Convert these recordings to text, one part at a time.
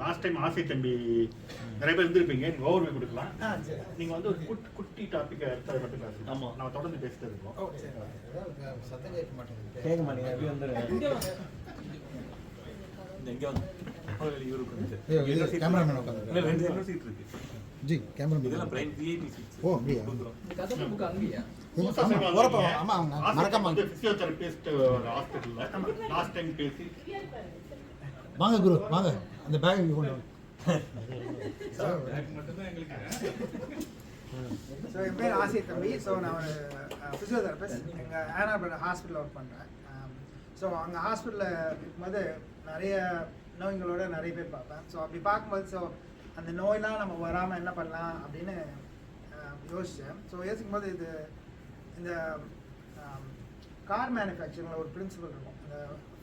Last time ஆசை தம்பி நிறைய பேர் இருந்திருப்பீங்க, நீங்க ஓவர்வியூ கொடுக்கலாம். நீங்க வந்து ஒரு குட்டி டாபிக் எடுத்ததை மட்டும் பேசுங்க. ஆமா, நம்ம தொடர்ந்து பேசிட்டு இருக்கோம். சத்தம் கேட்க மாட்டேங்குது. எப்படி வந்துருங்க எங்க வந்து கேமராமேன் உட்கார்ந்து ரெண்டு யூனிவர்சிட்டி இருக்கு ஜி. கேமராமேன் இதெல்லாம் பிரைன் விஐபி சீட்ஸ். ஓ அப்படியே கதை புக் அங்கேயா? ஆமா மறக்காம வந்து பிசியோதெரபிஸ்ட் ஹாஸ்பிடல்ல லாஸ்ட் டைம் பேசி. வாங்க குரு வாங்க, அந்த பேக் இங்க கொண்டு வாங்க. ஸோ என் பேர் ஆசை தம்பி. ஸோ நான் ஒரு ஃபிசியோதெரபிஸ்ட் எங்கள் ஆனாபேட் ஹாஸ்பிட்டலில் ஒர்க் பண்ணுறேன். ஸோ அங்கே ஹாஸ்பிட்டலில் இருக்கும்போது நிறைய நோய்களோட நிறைய பேர் பார்ப்பேன். ஸோ அப்படி பார்க்கும்போது ஸோ அந்த நோயெலாம் நம்ம வராமல் என்ன பண்ணலாம் அப்படின்னு யோசித்தேன். ஸோ யோசிக்கும்போது இந்த கார் மேனுஃபேக்சரிங்கில் ஒரு பிரின்சிபல் இருக்கும், இந்த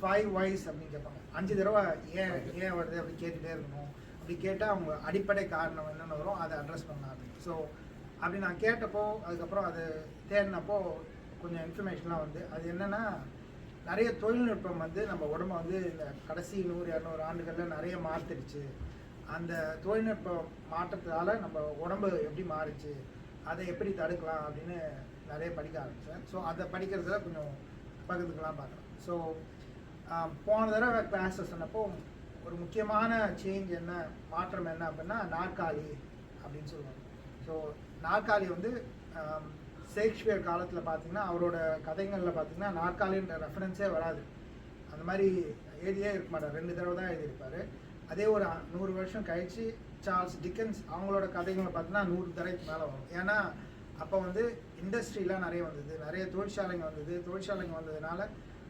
5 whys அப்படின்னு கேட்பாங்க. 5 தடவை ஏன் வருது அப்படி கேட்டுகிட்டே இருக்கணும். அப்படி கேட்டால் அவங்க அடிப்படை காரணம் என்னென்ன வரும் அதை அட்ரஸ் பண்ணலாம் அப்படின்னு. ஸோ அப்படி நான் கேட்டப்போ அதுக்கப்புறம் அது தேடினப்போ கொஞ்சம் இன்ஃபர்மேஷன்லாம் வந்து அது என்னென்னா நிறைய தொழில்நுட்பம் வந்து நம்ம உடம்பை வந்து இந்த கடைசி 100-200 ஆண்டுகளில் நிறைய மாற்றிடுச்சு. அந்த தொழில்நுட்ப மாற்றத்தால் நம்ம உடம்பு எப்படி மாறிச்சு, அதை எப்படி தடுக்கலாம் அப்படின்னு நிறைய படிக்க ஆரம்பித்தேன். ஸோ அதை படிக்கிறதுல கொஞ்சம் பகிர்ந்துக்கலாம் பார்க்குறேன். ஸோ போன தடவை கிளாஸில் சொன்னப்போ ஒரு முக்கியமான சேஞ்ச் என்ன, மாற்றம் என்ன அப்படின்னா நாற்காலி அப்படின்னு சொல்லுவாங்க. ஸோ நாற்காலி வந்து ஷேக்ஸ்பியர் காலத்தில் பார்த்தீங்கன்னா அவரோட கதைகளில் பார்த்தீங்கன்னா நாற்காலின்ற ரெஃபரன்ஸே வராது. அந்த மாதிரி எழுதியே இருக்க மாட்டார், 2 தடவை தான் எழுதியிருப்பார். அதே ஒரு 100 வருஷம் கழித்து சார்ல்ஸ் டிக்கன்ஸ் அவங்களோட கதைகளை பார்த்தீங்கன்னா 100 தடவைக்கு மேலே வரும். ஏன்னா அப்போ வந்து இண்டஸ்ட்ரிலாம் நிறைய வந்தது, நிறைய தொழிற்சாலைங்க வந்தது. தொழிற்சாலைங்க வந்ததுனால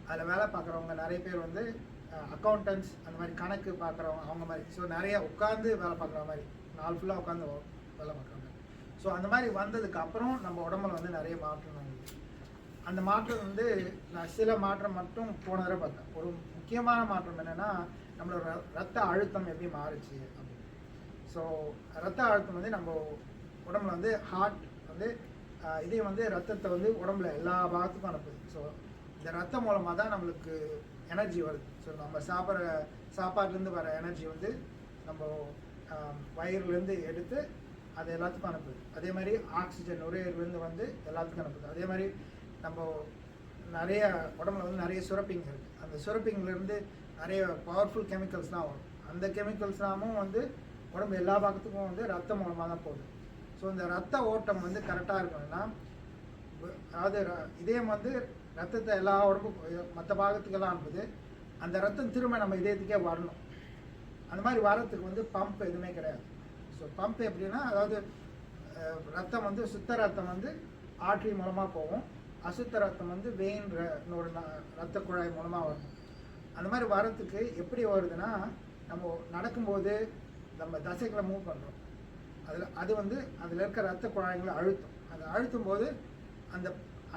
அதில் வேலை பார்க்குறவங்க நிறைய பேர் வந்து அக்கௌண்டன்ட்ஸ் அந்த மாதிரி கணக்கு பார்க்குறவங்க அவங்க மாதிரி. ஸோ நிறைய உட்காந்து வேலை பார்க்குற மாதிரி, நாள் ஃபுல்லாக உட்காந்து வேலை பார்க்குற மாதிரி. ஸோ அந்த மாதிரி வந்ததுக்கு அப்புறம் நம்ம உடம்புல வந்து நிறைய மாற்றம் வந்தது. அந்த மாற்றம் வந்து நான் சில மாற்றம் மட்டும் போன தடவை பார்த்தேன். ஒரு முக்கியமான மாற்றம் என்னென்னா நம்மளோட ரத்த அழுத்தம் எப்படி மாறுச்சு அப்படின்னு. ஸோ ரத்த அழுத்தம் வந்து நம்ம உடம்புல வந்து ஹார்ட் வந்து இதே வந்து ரத்தத்தை வந்து உடம்புல எல்லா பாகத்துக்கும் அனுப்புது. ஸோ இந்த ரத்தம் மூலமாக தான் நம்மளுக்கு எனர்ஜி வருது. ஸோ நம்ம சாப்பிட்ற சாப்பாடுலேருந்து வர எனர்ஜி வந்து நம்ம வயிறுலேருந்து எடுத்து அது எல்லாத்துக்கும் அனுப்புது. அதே மாதிரி ஆக்சிஜன் நுரையீரலேருந்து வந்து எல்லாத்துக்கும் அனுப்புது. அதே மாதிரி நம்ம நிறைய உடம்புல வந்து நிறைய சுரப்பிங்க இருக்குது. அந்த சுரப்பிங்கிலேருந்து நிறைய பவர்ஃபுல் கெமிக்கல்ஸ்லாம் வரும். அந்த கெமிக்கல்ஸ்லாமும் வந்து உடம்பு எல்லா பக்கத்துக்கும் வந்து ரத்தம் மூலமாக தான் போகுது. ஸோ இந்த ரத்த ஓட்டம் வந்து கரெக்டாக இருக்கணும்னா, அதாவது இதயம் வந்து ரத்தத்தை எல்லா உடம்புக்கும் மற்ற பாகத்துக்கெல்லாம் அனுப்புது. அந்த ரத்தம் திரும்ப நம்ம இதயத்துக்கே வரணும். அந்த மாதிரி வரத்துக்கு வந்து பம்ப் எதுவுமே கிடையாது. ஸோ பம்ப் எப்படின்னா, அதாவது ரத்தம் வந்து சுத்த ரத்தம் வந்து ஆர்ட்ரி மூலமாக போகும், அசுத்த ரத்தம் வந்து வெயின்ற ஒரு ரத்த குழாய் மூலமாக வரும். அந்த மாதிரி வரத்துக்கு எப்படி வருதுன்னா, நம்ம நடக்கும்போது நம்ம தசைகளை மூவ் பண்ணுறோம், அது வந்து அதில் இருக்க ரத்த குழாய்களை அழுத்தும். அதை அழுத்தும் போது அந்த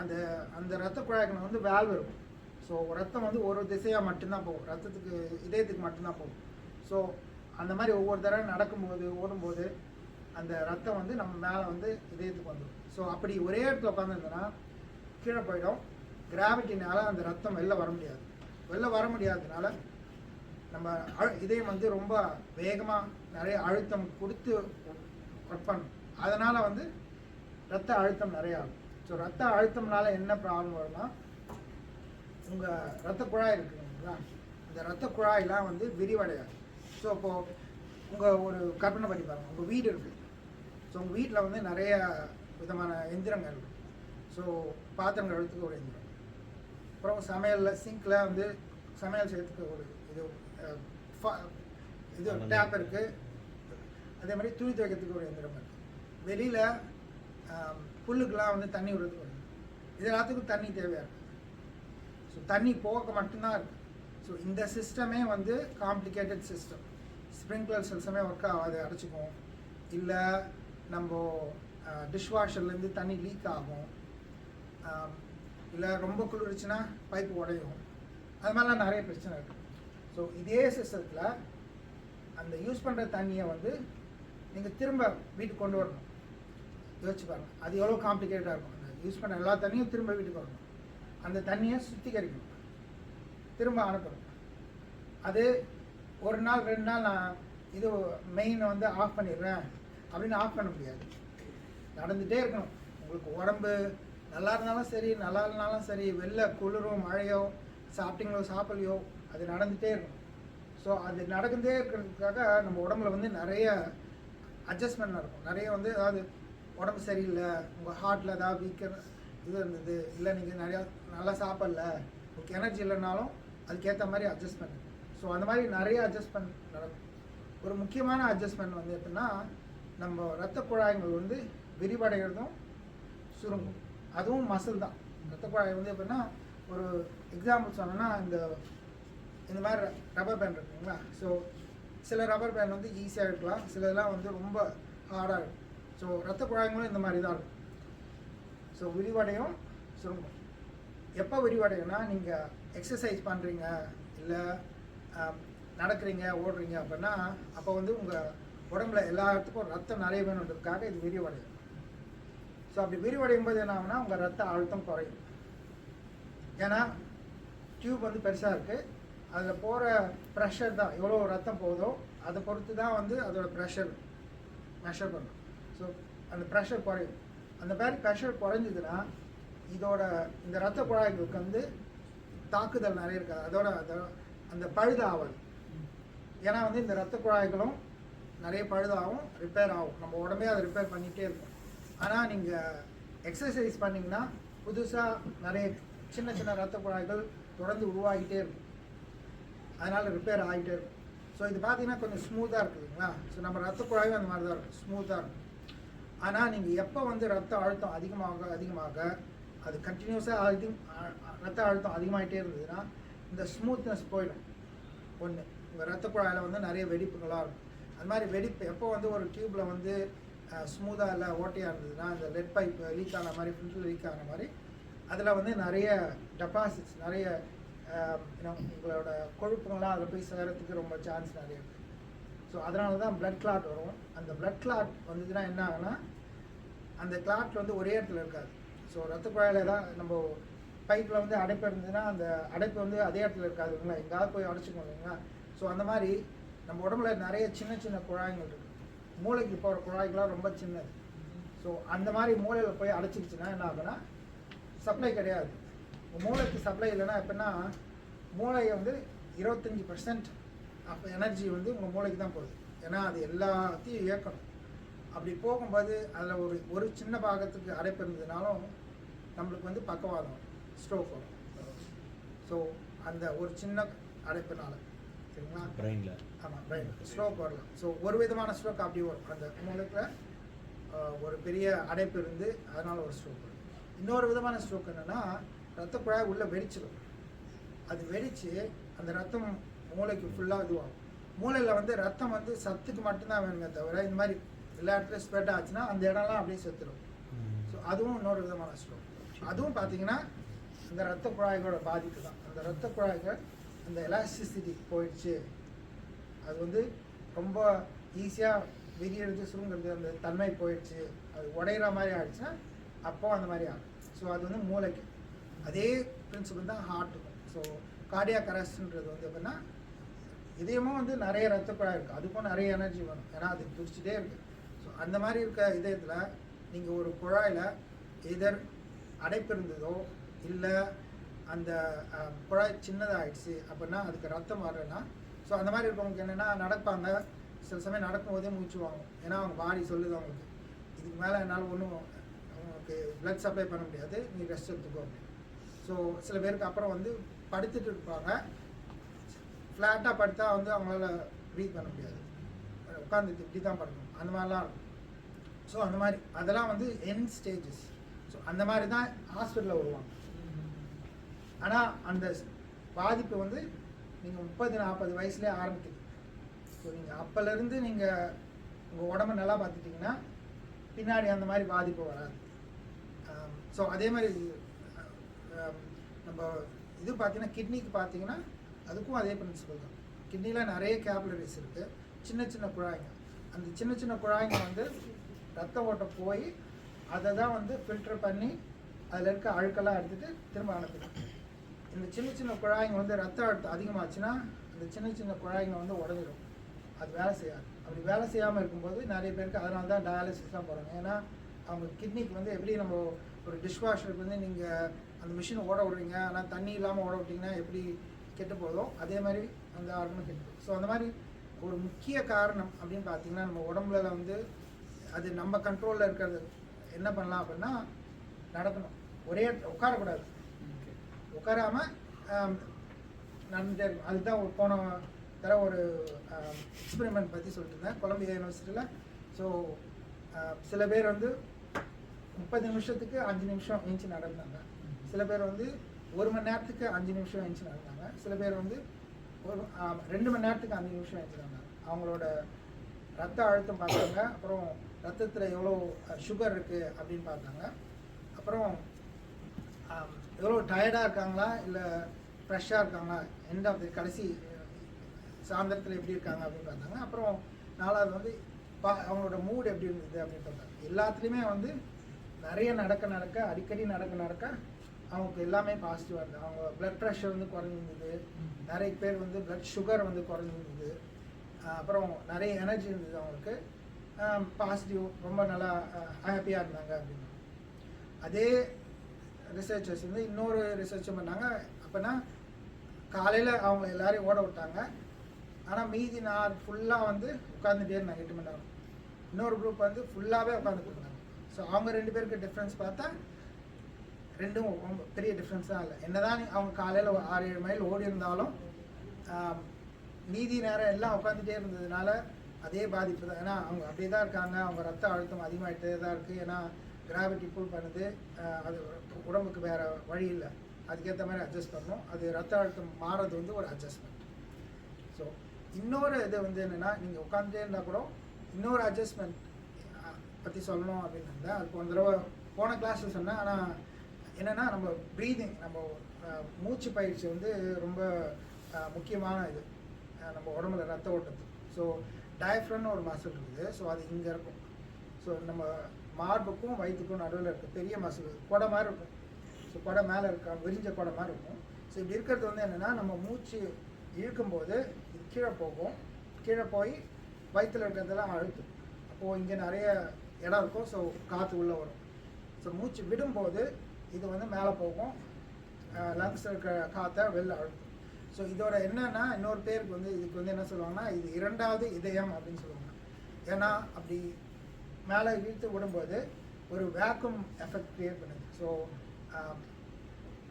அந்த அந்த ரத்த குழாய்கள் வந்து வேல்வ் இருக்கும். ஸோ ரத்தம் வந்து ஒரு திசையாக மட்டும்தான் போகும், ரத்தத்துக்கு இதயத்துக்கு மட்டும்தான் போகும். ஸோ அந்த மாதிரி ஒவ்வொரு தடவை நடக்கும்போது ஓடும்போது அந்த ரத்தம் வந்து நம்ம மேலே வந்து இதயத்துக்கு வந்துடும். ஸோ அப்படி ஒரே இடத்துல உட்காந்துருந்தோன்னா கீழே போயிடும். கிராவிட்டினால அந்த ரத்தம் வெளில வர முடியாது. வெளில வர முடியாததுனால நம்ம இதயம் வந்து ரொம்ப வேகமாக நிறைய அழுத்தம் கொடுத்து ஒர்க் பண்ணும். அதனால் வந்து ரத்த அழுத்தம் நிறைய ஆகும். ஸோ ரத்த அழுத்தம்னால என்ன ப்ராப்ளம் வரும்னா, உங்கள் ரத்த குழாய் இருக்குங்களா, இந்த ரத்த குழாயெலாம் வந்து விரிவடையாது. ஸோ இப்போது உங்கள் ஒரு கற்பனை பண்ணி பாருங்கள், உங்கள் வீடு இருக்குது. ஸோ உங்கள் வீட்டில் வந்து நிறைய விதமான எந்திரங்கள் இருக்குது. ஸோ பாத்திரம் கழுவுறதுக்கு ஒரு எந்திரம், அப்புறம் சமையலில் சிங்கில் வந்து சமையல் செய்யறதுக்கு ஒரு இது டேப் இருக்குது. அதே மாதிரி துணி துவைக்கிறதுக்கு ஒரு எந்திரம் இருக்குது. வெளியில் புல்லுக்கெலாம் வந்து தண்ணி விடுறதுக்கு வருது. இது எல்லாத்துக்கும் தண்ணி தேவையாக இருக்குது. ஸோ தண்ணி போக மட்டும்தான் இருக்குது. ஸோ இந்த சிஸ்டமே வந்து காம்ப்ளிகேட்டட் சிஸ்டம். ஸ்ப்ரிங்க்லர் சிஸ்டமே ஒர்க் ஆகாது, அடைச்சிக்கும். இல்லை நம்ம டிஷ்வாஷர்லேருந்து தண்ணி லீக் ஆகும், இல்லை ரொம்ப குளிர்ச்சுன்னா பைப்பு உடையும். அது மாதிரிலாம் நிறைய பிரச்சனை இருக்குது. ஸோ இதே சிஸ்டத்தில் அந்த யூஸ் பண்ணுற தண்ணியை வந்து நீங்கள் திரும்ப வீட்டுக்கு கொண்டு வரணும். யோசிச்சு பாருங்கள், அது எவ்வளோ காம்ப்ளிகேட்டாக இருக்கும். அந்த யூஸ் பண்ண எல்லா தண்ணியும் திரும்ப வீட்டுக்கு வரணும். அந்த தண்ணியை சுத்திகரிக்கணும். திரும்ப அனுப்பணும். அது ஒரு நாள் 2 நாள் நான் இது மெயினை வந்து ஆஃப் பண்ணிடுறேன் அப்படின்னு ஆஃப் பண்ண முடியாது. நடந்துகிட்டே இருக்கணும். உங்களுக்கு உடம்பு நல்லா இருந்தாலும் சரி, நல்லா இல்லைனாலும் சரி, வெளில குளிரோ மழையோ சாப்பிட்டீங்களோ சாப்பிட்லையோ அது நடந்துகிட்டே இருக்கணும். ஸோ அது நடந்துகிட்டே இருக்கிறதுக்காக நம்ம உடம்புல வந்து நிறைய அட்ஜஸ்ட்மெண்ட் நடக்கும். நிறைய வந்து அதாவது உடம்பு சரியில்லை, உங்கள் ஹார்ட்டில் ஏதாவது வீக்கர் இது இருந்தது, இல்லை நீங்கள் நிறையா நல்லா சாப்பிடல, உங்களுக்கு எனர்ஜி இல்லைனாலும் அதுக்கேற்ற மாதிரி அட்ஜஸ்ட்மெண்ட். ஸோ அந்த மாதிரி நிறைய அட்ஜஸ்ட்மெண்ட் நடக்கும். ஒரு முக்கியமான அட்ஜஸ்ட்மெண்ட் வந்து எப்படின்னா, நம்ம இரத்த குழாய்கள் வந்து விரிவடைகிறதும் சுருங்கும். அதுவும் மசில் தான். இரத்த குழாய் வந்து எப்படின்னா, ஒரு எக்ஸாம்பிள் சொன்னோன்னா இந்த மாதிரி ரப்பர் பேண்ட் இருக்குங்களா. ஸோ சில ரப்பர் பேண்ட் வந்து ஈஸியாக இருக்கலாம், சிலதெல்லாம் வந்து ரொம்ப ஹார்டாக இருக்கும். ஸோ இரத்த குழாய்களும் இந்த மாதிரி தான் இருக்கும். ஸோ விரிவடையும் சுருங்கும். எப்போ விரிவடையும்னா, நீங்கள் எக்ஸசைஸ் பண்ணுறீங்க, இல்லை நடக்கிறீங்க, ஓடுறீங்க அப்படின்னா, அப்போ வந்து உங்கள் உடம்புல எல்லா இடத்துக்கும் ரத்தம் நிறைய வேணுன்றதுக்காக இது விரிவடையும். ஸோ அப்படி விரிவடையும் போது என்ன ஆகுனா, உங்கள் ரத்த அழுத்தம் குறையும். ஏன்னா டியூப் வந்து பெருசாக இருக்குது, அதில் போகிற ப்ரெஷர் தான் எவ்வளோ ரத்தம் போகுதோ அதை பொறுத்து தான் வந்து அதோட ப்ரெஷர் மெஷர் பண்ணும். ஸோ அந்த ப்ரெஷர் குறையும். அந்த மாதிரி ப்ரெஷர் குறைஞ்சிதுன்னா இந்த இரத்த குழாய்களுக்கு வந்து தாக்குதல் நிறைய இருக்காது, அதோட அந்த பழுதாகும். ஏன்னா வந்து இந்த இரத்த குழாய்களும் நிறைய பழுதாகும், ரிப்பேர் ஆகும். நம்ம உடம்பே அதை ரிப்பேர் பண்ணிகிட்டே இருக்கும். ஆனால் நீங்கள் எக்ஸசைஸ் பண்ணிங்கன்னா புதுசாக நிறைய சின்ன சின்ன இரத்த குழாய்கள் தொடர்ந்து உருவாகிட்டே இருக்கும், அதனால் ரிப்பேர் ஆகிட்டே இருக்கும். ஸோ இது பார்த்தீங்கன்னா கொஞ்சம் ஸ்மூத்தாக இருக்குதுங்களா. ஸோ நம்ம ரத்த குழாயும் அந்த மாதிரி தான் இருக்கும், ஸ்மூத்தாக இருக்கும். ஆனால் நீங்கள் எப்போ வந்து ரத்த அழுத்தம் அதிகமாக அது கண்டினியூஸாக ரத்த அழுத்தம் அதிகமாகிட்டே இருந்ததுன்னா இந்த ஸ்மூத்னஸ் போயிடும். ஒன்று, உங்கள் ரத்த குழாயில் வந்து நிறைய வெடிப்புகளாக இருக்கும். அது மாதிரி வெடிப்பு எப்போ வந்து ஒரு டியூப்பில் வந்து ஸ்மூத்தாக இல்லை ஓட்டையாக இருந்ததுன்னா, இந்த லெட் பைப் லீக் ஆன மாதிரி, ஃபில்டர் லீக் ஆன மாதிரி, அதில் வந்து நிறைய டெபாசிட்ஸ், நிறைய உங்களோட கொழுப்புங்கள்லாம் அதில் போய் சேரத்துக்கு ரொம்ப சான்ஸ் நிறைய இருக்குது. ஸோ அதனால தான் பிளட் கிளாட் வரும். அந்த பிளட் கிளாட் வந்ததுன்னா என்ன ஆகுனா, அந்த கிளாட் வந்து ஒரே இடத்துல இருக்காது. ஸோ ரத்த குழாயில் தான் நம்ம பைப்பில் வந்து அடைப்பு இருந்ததுன்னா அந்த அடைப்பு வந்து அதே இடத்துல இருக்காதுங்களா, எங்கேயாவது போய் அடைச்சிக்கணும் இல்லைங்களா. ஸோ அந்த மாதிரி நம்ம உடம்புல நிறைய சின்ன சின்ன குழாய்கள் இருக்குது. மூளைக்கு போகிற குழாய்கள்லாம் ரொம்ப சின்னது. ஸோ அந்த மாதிரி மூளையில் போய் அடைச்சிக்கிச்சுன்னா என்ன ஆகுனா, சப்ளை கிடையாது. மூளைக்கு சப்ளை இல்லைன்னா எப்படின்னா, மூளையை வந்து 25% அப்போ எனர்ஜி வந்து உங்கள் மூளைக்கு தான் போகுது. ஏன்னா அது எல்லாத்தையும் இயக்கணும். அப்படி போகும்போது அதில் ஒரு சின்ன பாகத்துக்கு அடைப்பு இருந்ததுனாலும் நம்மளுக்கு வந்து பக்கவாதம், ஸ்ட்ரோக் வரும். ஸோ அந்த ஒரு சின்ன அடைப்புனால, சரிங்களா, பிரெயினில், ஆமாம் பிரெயின் ஸ்ட்ரோக் வரலாம். ஸோ ஒரு விதமான ஸ்ட்ரோக் அப்படி வரும். அந்த மூளைக்கு ஒரு பெரிய அடைப்பு இருந்து அதனால் ஒரு ஸ்ட்ரோக் வரும். இன்னொரு விதமான ஸ்ட்ரோக் என்னென்னா, ரத்த குழாய் உள்ளே வெடிச்சிடும். அது வெடித்து அந்த ரத்தம் மூளைக்கு ஃபுல்லாக இதுவாகும். மூளையில் வந்து ரத்தம் வந்து சத்துக்கு மட்டும்தான் வேணுங்க தவிர, இந்த மாதிரி எல்லா இடத்துலையும் ஸ்ப்ரெட் ஆச்சுன்னா அந்த இடம்லாம் அப்படியே செத்துடும். ஸோ அதுவும் இன்னொரு விதமான ஸ்ட்ரோக். அதுவும் பார்த்தீங்கன்னா இந்த ரத்த குழாய்களோட பாதிப்பு தான். அந்த ரத்த குழாய்கள் அந்த எலாஸ்டிசிட்டி போயிடுச்சு, அது வந்து ரொம்ப ஈஸியாக விரியறது, சுருங்கிறது, அந்த தன்மை போயிடுச்சு, அது உடையிற மாதிரி ஆகிடுச்சுன்னா அப்போ அந்த மாதிரி ஆகும். ஸோ அது வந்து மூளைக்கு. அதே பிரின்சிபல் தான் ஹார்ட்டுக்கும். ஸோ கார்டியாக் அரெஸ்ட்ன்றது வந்து எப்படின்னா, இதயமும் வந்து நிறைய ரத்த குழாய் இருக்குது, அதுக்கும் நிறைய எனர்ஜி வேணும், ஏன்னா அது துடிச்சிட்டே இருக்குது. ஸோ அந்த மாதிரி இருக்க இதயத்தில் நீங்கள் ஒரு குழாயில் எதர் அடைப்பு இருந்ததோ இல்லை அந்த குழாய் சின்னதாகிடுச்சு அப்படின்னா அதுக்கு ரத்தம் வரலைன்னா, ஸோ அந்த மாதிரி இருக்கவங்களுக்கு என்னென்னா நடப்பாங்க, சில சமயம் நடக்கும்போதே மூச்சு வாங்கும். ஏன்னா அவங்க பாடி சொல்லுது அவங்களுக்கு, இதுக்கு மேலே என்னால் ஒன்றும் உங்களுக்கு பிளட் சப்ளை பண்ண முடியாது, நீ ரெஸ்ட் எடுத்துக்கோ அப்படின்னு. ஸோ சில பேருக்கு அப்புறம் வந்து படுத்துட்டு இருப்பாங்க, ஃப்ளாட்டாக படுத்தா வந்து அவங்களால ப்ரீத் பண்ண முடியாது, உட்காந்து இப்படி தான் படுக்கணும், அந்த மாதிரிலாம் இருக்கும். ஸோ அந்த மாதிரி அதெல்லாம் வந்து எண்ட் ஸ்டேஜஸ். ஸோ அந்த மாதிரி தான் ஹாஸ்பிட்டலில் வருவாங்க. ஆனால் அந்த பாதிப்பு வந்து நீங்கள் 30-40 வயசுலேயே ஆரம்பிக்குது. ஸோ நீங்கள் அப்போலேருந்து நீங்கள் உங்கள் உடம்பை நல்லா பார்த்துட்டிங்கன்னா பின்னாடி அந்த மாதிரி பாதிப்பு வராது. ஸோ அதே மாதிரி நம்ம இது பார்த்தீங்கன்னா கிட்னிக்கு பார்த்தீங்கன்னா அதுக்கும் அதே பிரின்சிபல் தான். கிட்னியில் நிறைய கேபிலரிஸ் இருக்குது, சின்ன சின்ன குழாய்ங்க. அந்த சின்ன சின்ன குழாய்ங்க வந்து ரத்த ஓட்டம் போய் அதை தான் வந்து ஃபில்டர் பண்ணி அதில் இருக்க அழுக்கெல்லாம் எடுத்துகிட்டு திரும்ப அனுப்பிடும். இந்த சின்ன சின்ன குழாய்ங்க வந்து ரத்த அழுத்தம் அதிகமாச்சுன்னா இந்த சின்ன சின்ன குழாய்ங்க வந்து உடஞ்சிடும், அது வேலை செய்யாது. அப்படி வேலை செய்யாமல் இருக்கும்போது நிறைய பேருக்கு அதனால தான் டயாலிசிஸ்லாம் போகிறாங்க. ஏன்னா அவங்க கிட்னிக்கு வந்து எப்படி நம்ம ஒரு டிஷ்வாஷருக்கு வந்து நீங்கள் அந்த மிஷினை ஓட விடுறீங்க, ஆனால் தண்ணி இல்லாமல் ஓட விட்டிங்கன்னா எப்படி கெட்டு போதும், அதே மாதிரி அந்த ஆர்கனும் கெட்டு போதும். ஸோ அந்த மாதிரி ஒரு முக்கிய காரணம் அப்படின்னு பார்த்தீங்கன்னா நம்ம உடம்புல வந்து அது நம்ம கண்ட்ரோலில் இருக்கிறது என்ன பண்ணலாம் அப்படின்னா நடக்கணும், ஒரே உட்காரக்கூடாது, உட்காராமல் நடந்துகிட்டே இருக்கும். அதுதான் ஒரு போன தர ஒரு எக்ஸ்பெரிமெண்ட் பற்றி சொல்லிட்டு இருந்தேன் கொலம்பியா யூனிவர்சிட்டியில். ஸோ சில பேர் வந்து 30 நிமிஷத்துக்கு 5 நிமிஷம் ஏஞ்சி நடந்தாங்க, சில பேர் வந்து 1 மணி நேரத்துக்கு 5 நிமிஷம் ஏஞ்சி நடந்தாங்க, சில பேர் வந்து ஒரு 2 மணி நேரத்துக்கு 5 நிமிஷம் ஏஞ்சி நடந்தாங்க. அவங்களோட ரத்த அழுத்தம் பார்த்தாங்க, அப்புறம் ரத்தத்தில் எவ்வளோ சுகர் இருக்குது அப்படின்னு பார்த்தாங்க, அப்புறம் எவ்வளோ டயர்டாக இருக்காங்களா இல்லை ஃப்ரெஷ்ஷாக இருக்காங்களா, எண்ட் ஆஃப் தி கடைசி சாயந்தரத்தில் எப்படி இருக்காங்க அப்படின்னு பார்த்தாங்க. அப்புறம் 4வது வந்து அவங்களோட மூட் எப்படி இருந்தது அப்படின்னு பார்த்தாங்க. எல்லாத்துலேயுமே வந்து நிறைய நடக்க அடிக்கடி நடக்க அவங்களுக்கு எல்லாமே பாசிட்டிவாக இருந்தது. அவங்க ப்ளட் ப்ரெஷர் வந்து குறைஞ்சிருந்தது, நிறைய பேர் வந்து ப்ளட் சுகர் வந்து குறைஞ்சிருந்தது, அப்புறம் நிறைய எனர்ஜி இருந்தது அவங்களுக்கு, பாசிட்டிவ், ரொம்ப நல்லா ஹாப்பியாக இருந்தாங்க அப்படின்னு. அதே ரிசர்ச்சர்ஸ் வந்து இன்னொரு ரிசர்ச்சும் பண்ணாங்க. அப்படின்னா காலையில் அவங்க எல்லாரையும் ஓட விட்டாங்க, ஆனால் மீதி நான் ஃபுல்லாக வந்து உட்காந்துட்டே இருந்தாங்க 8 மணி நேரம். இன்னொரு குரூப் வந்து ஃபுல்லாகவே உட்காந்துட்டு இருந்தாங்க. ஸோ அவங்க 2 பேருக்கு டிஃப்ரென்ஸ் பார்த்தா ரெண்டும் ரொம்ப பெரிய டிஃப்ரென்ஸ் தான் இல்லை. என்னதான் அவங்க காலையில் 6-7 மைல் ஓடி இருந்தாலும் மீதி நேரம் எல்லாம் உட்காந்துட்டே இருந்ததுனால அதே பாதிப்பு தான். ஏன்னா அவங்க அப்படியே தான் இருக்காங்க, அவங்க ரத்த அழுத்தம் அதிகமாகிட்டே தான் இருக்குது. ஏன்னா கிராவிட்டி புல் பண்ணுது, அது உடம்புக்கு வேறு வழி இல்லை, அதுக்கேற்ற மாதிரி அட்ஜஸ்ட் பண்ணணும். அது ரத்த அழுத்தம் மாறுறது வந்து ஒரு அட்ஜஸ்ட்மெண்ட். ஸோ இன்னொரு இது வந்து என்னென்னா, நீங்கள் உட்காந்துட்டே இருந்தால் கூட இன்னொரு அட்ஜஸ்ட்மெண்ட் பற்றி சொல்லணும் அப்படின்னு இருந்தேன். அது போன தடவை போன கிளாஸில் சொன்னேன். ஆனால் என்னென்னா நம்ம ப்ரீதிங், நம்ம மூச்சு பயிற்சி வந்து ரொம்ப முக்கியமான இது நம்ம உடம்புல ரத்த ஓட்டத்துக்கு. ஸோ டயஃப்ரம்னு ஒரு மசில் இருக்குது. ஸோ அது இங்கே இருக்கும். ஸோ நம்ம மார்புக்கும் வயிற்றுக்கும் நடுவில் இருக்க பெரிய மசில் கொடை மாதிரி இருக்கும். ஸோ கொடை மேலே இருக்க விரிஞ்ச கொடை மாதிரி இருக்கும். ஸோ இப்படி இருக்கிறது வந்து என்னென்னா, நம்ம மூச்சு இழுக்கும்போது இது கீழே போகும், கீழே போய் வயிற்றில் இருக்கிறதெல்லாம் அழுத்தும். அப்போது இங்கே நிறைய இடம் இருக்கும், ஸோ காற்று உள்ளே வரும். ஸோ மூச்சு விடும்போது இது வந்து மேலே போகும், லங்ஸில் இருக்கிற காற்றை வெளில அழுத்தும். ஸோ இதோட என்னன்னா, இன்னொரு பேருக்கு வந்து இதுக்கு வந்து என்ன சொல்லுவாங்கன்னா, இது 2வது இதயம் அப்படின்னு சொல்லுவாங்க. ஏன்னா அப்படி மேலே இழுத்து விடும்போது ஒரு வேக்யூம் எஃபெக்ட் க்ரியேட் பண்ணுது. ஸோ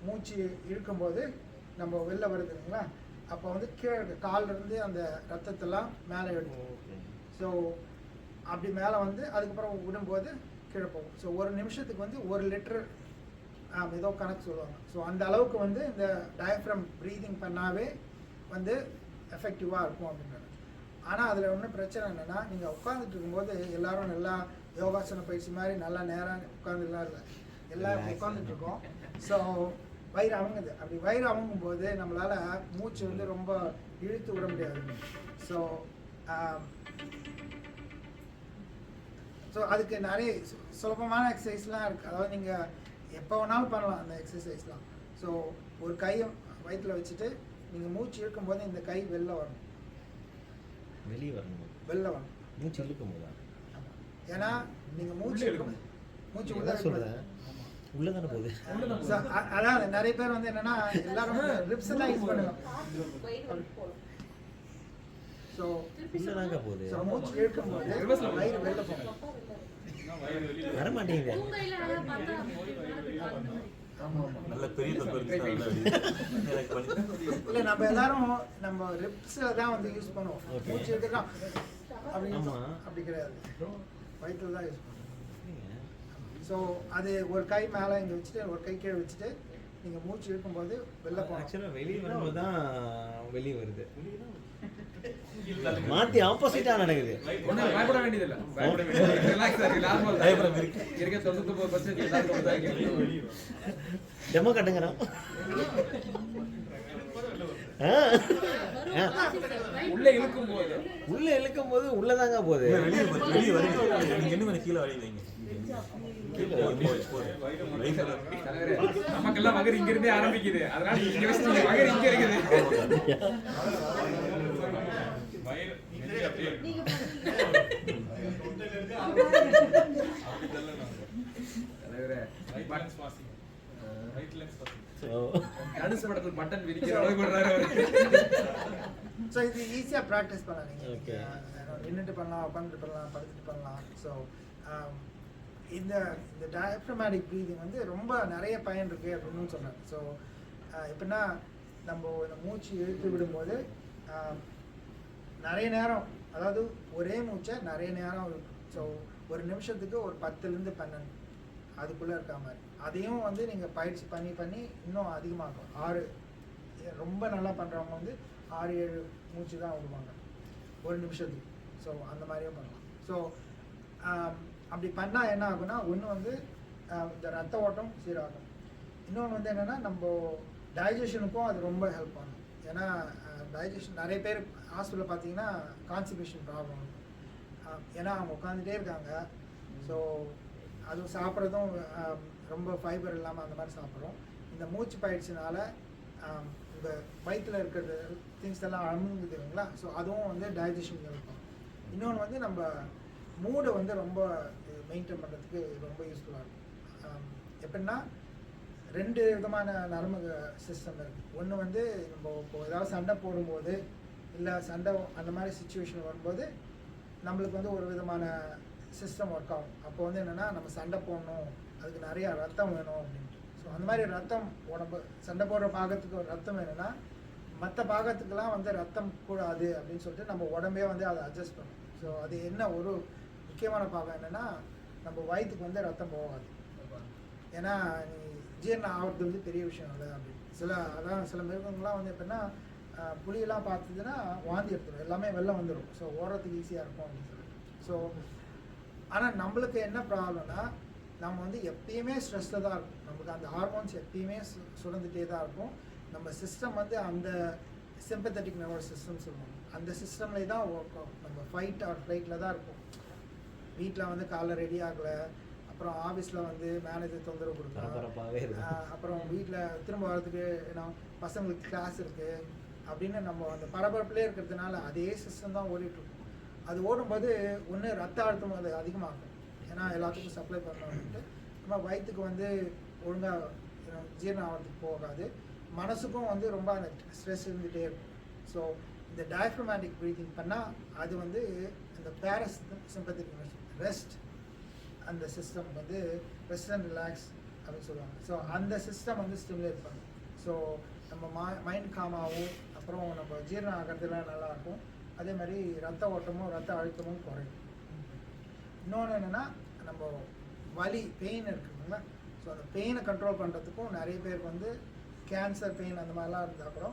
மூச்சு இழுக்கும்போது நம்ம வெளில வருது இல்லைங்களா, அப்போ வந்து கீழே காலிலேருந்து அந்த ரத்தத்தெல்லாம் மேலே எடுக்கும். ஸோ அப்படி மேலே வந்து அதுக்கப்புறம் விடும்போது கீழே போகும். ஸோ 1 நிமிஷத்துக்கு வந்து 1 லிட்டர் ஏதோ கணக்கு சொல்லுவாங்க. ஸோ அந்த அளவுக்கு வந்து இந்த டயஃப்ரம் ப்ரீதிங் பண்ணாவே வந்து எஃபெக்டிவாக இருக்கும் அப்படின்றாங்க. ஆனால் அதில் ஒன்றும் பிரச்சனை என்னென்னா, நீங்கள் உட்காந்துட்டு இருக்கும்போது எல்லோரும் நல்லா யோகாசன பயிற்சி மாதிரி நல்லா நேராக உட்காந்துலாம் இல்லை, எல்லோரும் உட்காந்துட்ருக்கோம். ஸோ வயிறு அமுங்குது. அப்படி வயிறு அமுங்கும்போது நம்மளால் மூச்சு வந்து ரொம்ப இழுத்து விட முடியாது. ஸோ அதுக்கு நிறைய சுலபமான எக்ஸசைஸ்லாம் இருக்குது. அதாவது நீங்கள் எப்போ வேணாலும் பண்ணலாம் அந்த எக்ஸசைஸ்லாம். ஸோ ஒரு கையை வயிற்றில் வச்சுட்டு நீங்கள் மூச்சு இழுக்கும்போது இந்த கை வெளில வரணும், வெளில வரணும் மூச்சு இழுக்கும் போதா? ஏன்னா நீங்கள் மூச்சு மூச்சு உள்ள தானே போகுது. அதாவது நிறைய பேர் வந்து என்னன்னா எல்லாரும் ரிப்ஸ் தான் யூஸ் பண்ணுவாங்க. ஸோ போகுது. மூச்சு இழுக்கும்போது வயிறு வெளில போகும். வர மாட்டேங்குது. நல்ல பெரிய இல்லை, நம்ம எல்லாரும் நம்ம ரிப்ஸில் தான் வந்து யூஸ் பண்ணுவோம். மூச்சு எடுத்துக்கலாம் அப்படி கிடையாது, வயிற்றில் தான் யூஸ் பண்ணுவோம். ஸோ அது ஒரு கை மேலே இங்கே வச்சுட்டு ஒரு கை கீழே வச்சுட்டு நீங்கள் மூச்சு இழுக்கும்போது வெளில போகணும். ஆக்சுவலாக வெளியே வரும்போது தான் வெளியே வருது, மாற்றி ஆப்போசிட்டாக நடக்குது. பயப்பட வேண்டியதில்லை, இருக்க 99% டெமோ கட்டுங்கிறோம். உள்ள இழுக்கும் போது உள்ளே இழுக்கும் போது உள்ளதாங்க போகுது. வெளியே வரீங்க. நீங்க என்ன கீழே வழி வைங்க. தலைவரே, நமக்கெல்லாம் மகர் இங்க இருந்தே ஆரம்பிக்குது. அதனால இங்க வச்சு மகர் இங்க இருக்குது. தலைவரே, கடைசி படத்துல பட்டன் விரிக்கிற அளவுக்கு விடுறாரு அவரு. ஸோ இது ஈஸியாக ப்ராக்டிஸ் பண்ணலாம் Okay. நீங்கள் நின்றுட்டு பண்ணலாம், உட்காந்துட்டு பண்ணலாம், படுத்துட்டு பண்ணலாம். ஸோ இந்த இந்த டயப்ரமேட்டிக் ப்ரீதிங் வந்து ரொம்ப நிறைய பயன் இருக்குது அப்படின்னு சொன்னேன். ஸோ எப்படின்னா நம்ம இந்த மூச்சு இழுத்து விடும்போது நிறைய நேரம், அதாவது ஒரே மூச்சை நிறைய நேரம் இருக்கும். ஸோ ஒரு நிமிஷத்துக்கு ஒரு 10லேருந்து 12 அதுக்குள்ளே இருக்க மாதிரி. அதையும் வந்து நீங்கள் பயிற்சி பண்ணி பண்ணி இன்னும் அதிகமாகும். 6 ரொம்ப நல்லா பண்ணுறவங்க வந்து 6-7 மூச்சு தான் விடுவாங்க ஒரு நிமிஷத்துக்கு. ஸோ அந்த மாதிரியும் பண்ணலாம். ஸோ அப்படி பண்ணால் என்ன ஆகும்னா, ஒன்று வந்து இந்த ரத்த ஓட்டம் சீராகும். இன்னொன்று வந்து என்னென்னா நம்ம டைஜஷனுக்கும் அது ரொம்ப ஹெல்ப் பண்ணும். ஏன்னா டைஜஷன் நிறைய பேர் ஹாஸ்பிட்டலில் பார்த்தீங்கன்னா கான்ஸ்டிபேஷன் ப்ராப்ளம். ஏன்னா அவங்க உட்காந்துட்டே இருக்காங்க. ஸோ அதுவும் சாப்பிட்றதும் ரொம்ப ஃபைபர் இல்லாமல் அந்த மாதிரி சாப்பிட்றோம். இந்த மூச்சு பயிற்சினால இந்த வயிற்றில் இருக்கிற திங்ஸ் எல்லாம் அமுங்குது இல்லைங்களா. ஸோ அதுவும் வந்து டைஜஷன் இருக்கும். இன்னொன்று வந்து நம்ம மூடை வந்து ரொம்ப மெயின்டைன் பண்ணுறதுக்கு ரொம்ப யூஸ்ஃபுல்லாக இருக்கும். எப்படின்னா 2 விதமான நரம்பு சிஸ்டம் இருக்குது. ஒன்று வந்து நம்ம இப்போ ஏதாவது சண்டை போடும்போது இல்லை சண்டை அந்த மாதிரி சுச்சுவேஷன் வரும்போது நம்மளுக்கு வந்து ஒரு விதமான சிஸ்டம் ஒர்க் ஆகும். அப்போ வந்து என்னென்னா நம்ம சண்டை போடணும், அதுக்கு நிறையா ரத்தம் வேணும் அப்படின்ட்டு. ஸோ அந்த மாதிரி ரத்தம் உடம்பு சண்டை போடுற பாகத்துக்கு ஒரு ரத்தம் வேணும்னா மற்ற பாகத்துக்கெல்லாம் வந்து ரத்தம் கூடாது அப்படின்னு சொல்லிட்டு நம்ம உடம்பே வந்து அதை அட்ஜஸ்ட் பண்ணும். ஸோ அது என்ன ஒரு முக்கியமான பாகம் என்னென்னா நம்ம வயிற்றுக்கு வந்து ரத்தம் போகாது. ஏன்னா நீ ஜீரணம் ஆகிறது வந்து பெரிய விஷயம் இல்லை அப்படின்னு அதான் சில மிருகங்கள்லாம் வந்து எப்படின்னா புளியெல்லாம் பார்த்ததுன்னா வாந்தி எடுத்துடும், எல்லாமே வெளில வந்துடும். ஸோ ஓடுறதுக்கு ஈஸியாக இருக்கும் அப்படின்னு சொல்லிட்டு. ஸோ ஆனால் நம்மளுக்கு என்ன ப்ராப்ளம்னா நம்ம வந்து எப்பயுமே ஸ்ட்ரெஸ்ஸில் தான் இருக்கும். நமக்கு அந்த ஹார்மோன்ஸ் எப்பயுமே சுரந்துகிட்டே தான் இருக்கும். நம்ம சிஸ்டம் வந்து அந்த சிம்பத்தட்டிக் நர்வஸ் சிஸ்டம் சொல்லுவாங்க, அந்த சிஸ்டம்லேயே தான் ஒர்க் ஆகும். நம்ம ஃபைட் ஆர் ஃப்ளைட்டில் தான் இருக்கும். வீட்டில் வந்து காலைல ரெடி ஆகலை, அப்புறம் ஆஃபீஸில் வந்து மேனேஜர் தொந்தரவு கொடுக்கலாம், அப்புறம் வீட்டில் திரும்ப வரதுக்கு ஏன்னா பசங்களுக்கு கிளாஸ் இருக்குது அப்படின்னு நம்ம அந்த பரபரப்புலேயே இருக்கிறதுனால அதே சிஸ்டம் தான் ஓடிட்டுருக்கும். அது ஓடும்போது ஒன்று ரத்த அழுத்தம் அது அதிகமாகும். ஏன்னா எல்லாத்துக்கும் சப்ளை பண்ணணும்ட்டு நம்ம வயிற்றுக்கு வந்து ஒழுங்காக ஜீரணம் ஆகிறதுக்கு போகாது. மனசுக்கும் வந்து ரொம்ப அந்த ஸ்ட்ரெஸ் இருந்துகிட்டே இருக்கும். ஸோ இந்த டயப்ரமேட்டிக் ப்ரீத்திங் பண்ணால் அது வந்து இந்த பேராசிம்பத்தட்டிக் ரெஸ்ட் அந்த சிஸ்டம் வந்து ரெஸ்ட் அண்ட் ரிலாக்ஸ் அப்படின்னு சொல்லுவாங்க. ஸோ அந்த சிஸ்டம் வந்து ஸ்டிமுலேட் பண்ணும். ஸோ நம்ம மைண்ட் காமாகவும் அப்புறம் நம்ம ஜீரணம் ஆகிறதுலாம் நல்லாயிருக்கும். அதே மாதிரி ரத்த ஓட்டமும் ரத்த அழுத்தமும் குறையும். இன்னொன்று என்னென்னா நம்ம வலி பெயின் இருக்குதுங்களா, ஸோ அந்த பெயினை கண்ட்ரோல் பண்ணுறதுக்கும் நிறைய பேருக்கு வந்து கேன்சர் பெயின் அந்த மாதிரிலாம் இருந்தால் கூட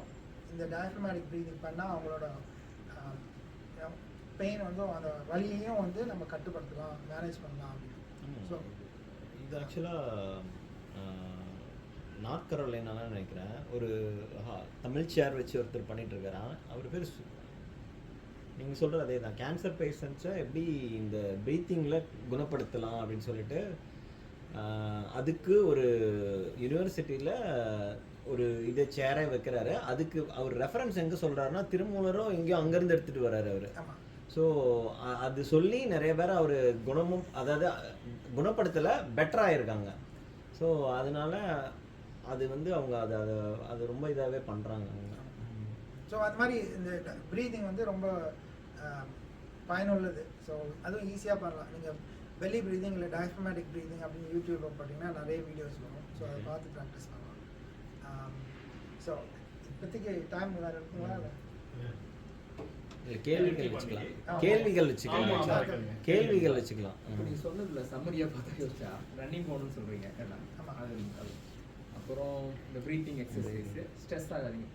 இந்த டயப்ரமேட்டிக் ப்ரீதிங் பண்ணால் அவங்களோட பெயின் வந்து அந்த வலியையும் வந்து நம்ம கட்டுப்படுத்தலாம், மேனேஜ் பண்ணலாம் அப்படின்னு. ஸோ இது ஆக்சுவலாக நார்த் கரோலைனாலாம் நினைக்கிறேன் ஒரு தமிழ் சேர் வச்சு ஒருத்தர் பண்ணிகிட்ருக்காரா. அவர் பேர் நீங்கள் சொல்கிற அதே தான். கேன்சர் பேஷண்ட்ஸை எப்படி இந்த ப்ரீத்திங்கில் குணப்படுத்தலாம் அப்படின்னு சொல்லிட்டு அதுக்கு ஒரு யூனிவர்சிட்டியில் ஒரு இதை சேரே வைக்கிறாரு. அதுக்கு அவர் ரெஃபரன்ஸ் எங்கே சொல்கிறாருன்னா திருமூலரும் எங்கேயோ அங்கேருந்து எடுத்துகிட்டு வர்றாரு அவர். ஸோ அது சொல்லி நிறைய பேர் அவர் குணமும் அதாவது குணப்படுத்தலை பெட்டராக இருக்காங்க. ஸோ அதனால அது வந்து அவங்க அது ரொம்ப இதாகவே பண்ணுறாங்க அவங்க. ஸோ அது மாதிரி இந்த ப்ரீதிங் வந்து ரொம்ப பயனுள்ளது. ஸோ அதுவும் ஈஸியாக பண்ணலாம். நீங்கள் பெல்லி ப்ரீதிங் இல்லை டயப்ரமேட்டிக் ப்ரீதிங் அப்படின்னு யூடியூப்பில் பார்த்தீங்கன்னா நிறைய வீடியோஸ் வரும். ஸோ அதை பார்த்து ப்ராக்டிஸ் பண்ணலாம். ஸோ இப்போதைக்கு டைம் வேறு இருக்குங்களா இல்லை கேள்விகள் வச்சுக்கலாம். நீங்க சொன்னதுல சம்மரியா பார்த்தா யோசிச்சா ரன்னிங் போகணும்னு சொல்றீங்க. அப்புறம் இந்த ப்ரீத்திங் எக்ஸசைஸ் ஸ்ட்ரெஸ் ஆகாதீங்க,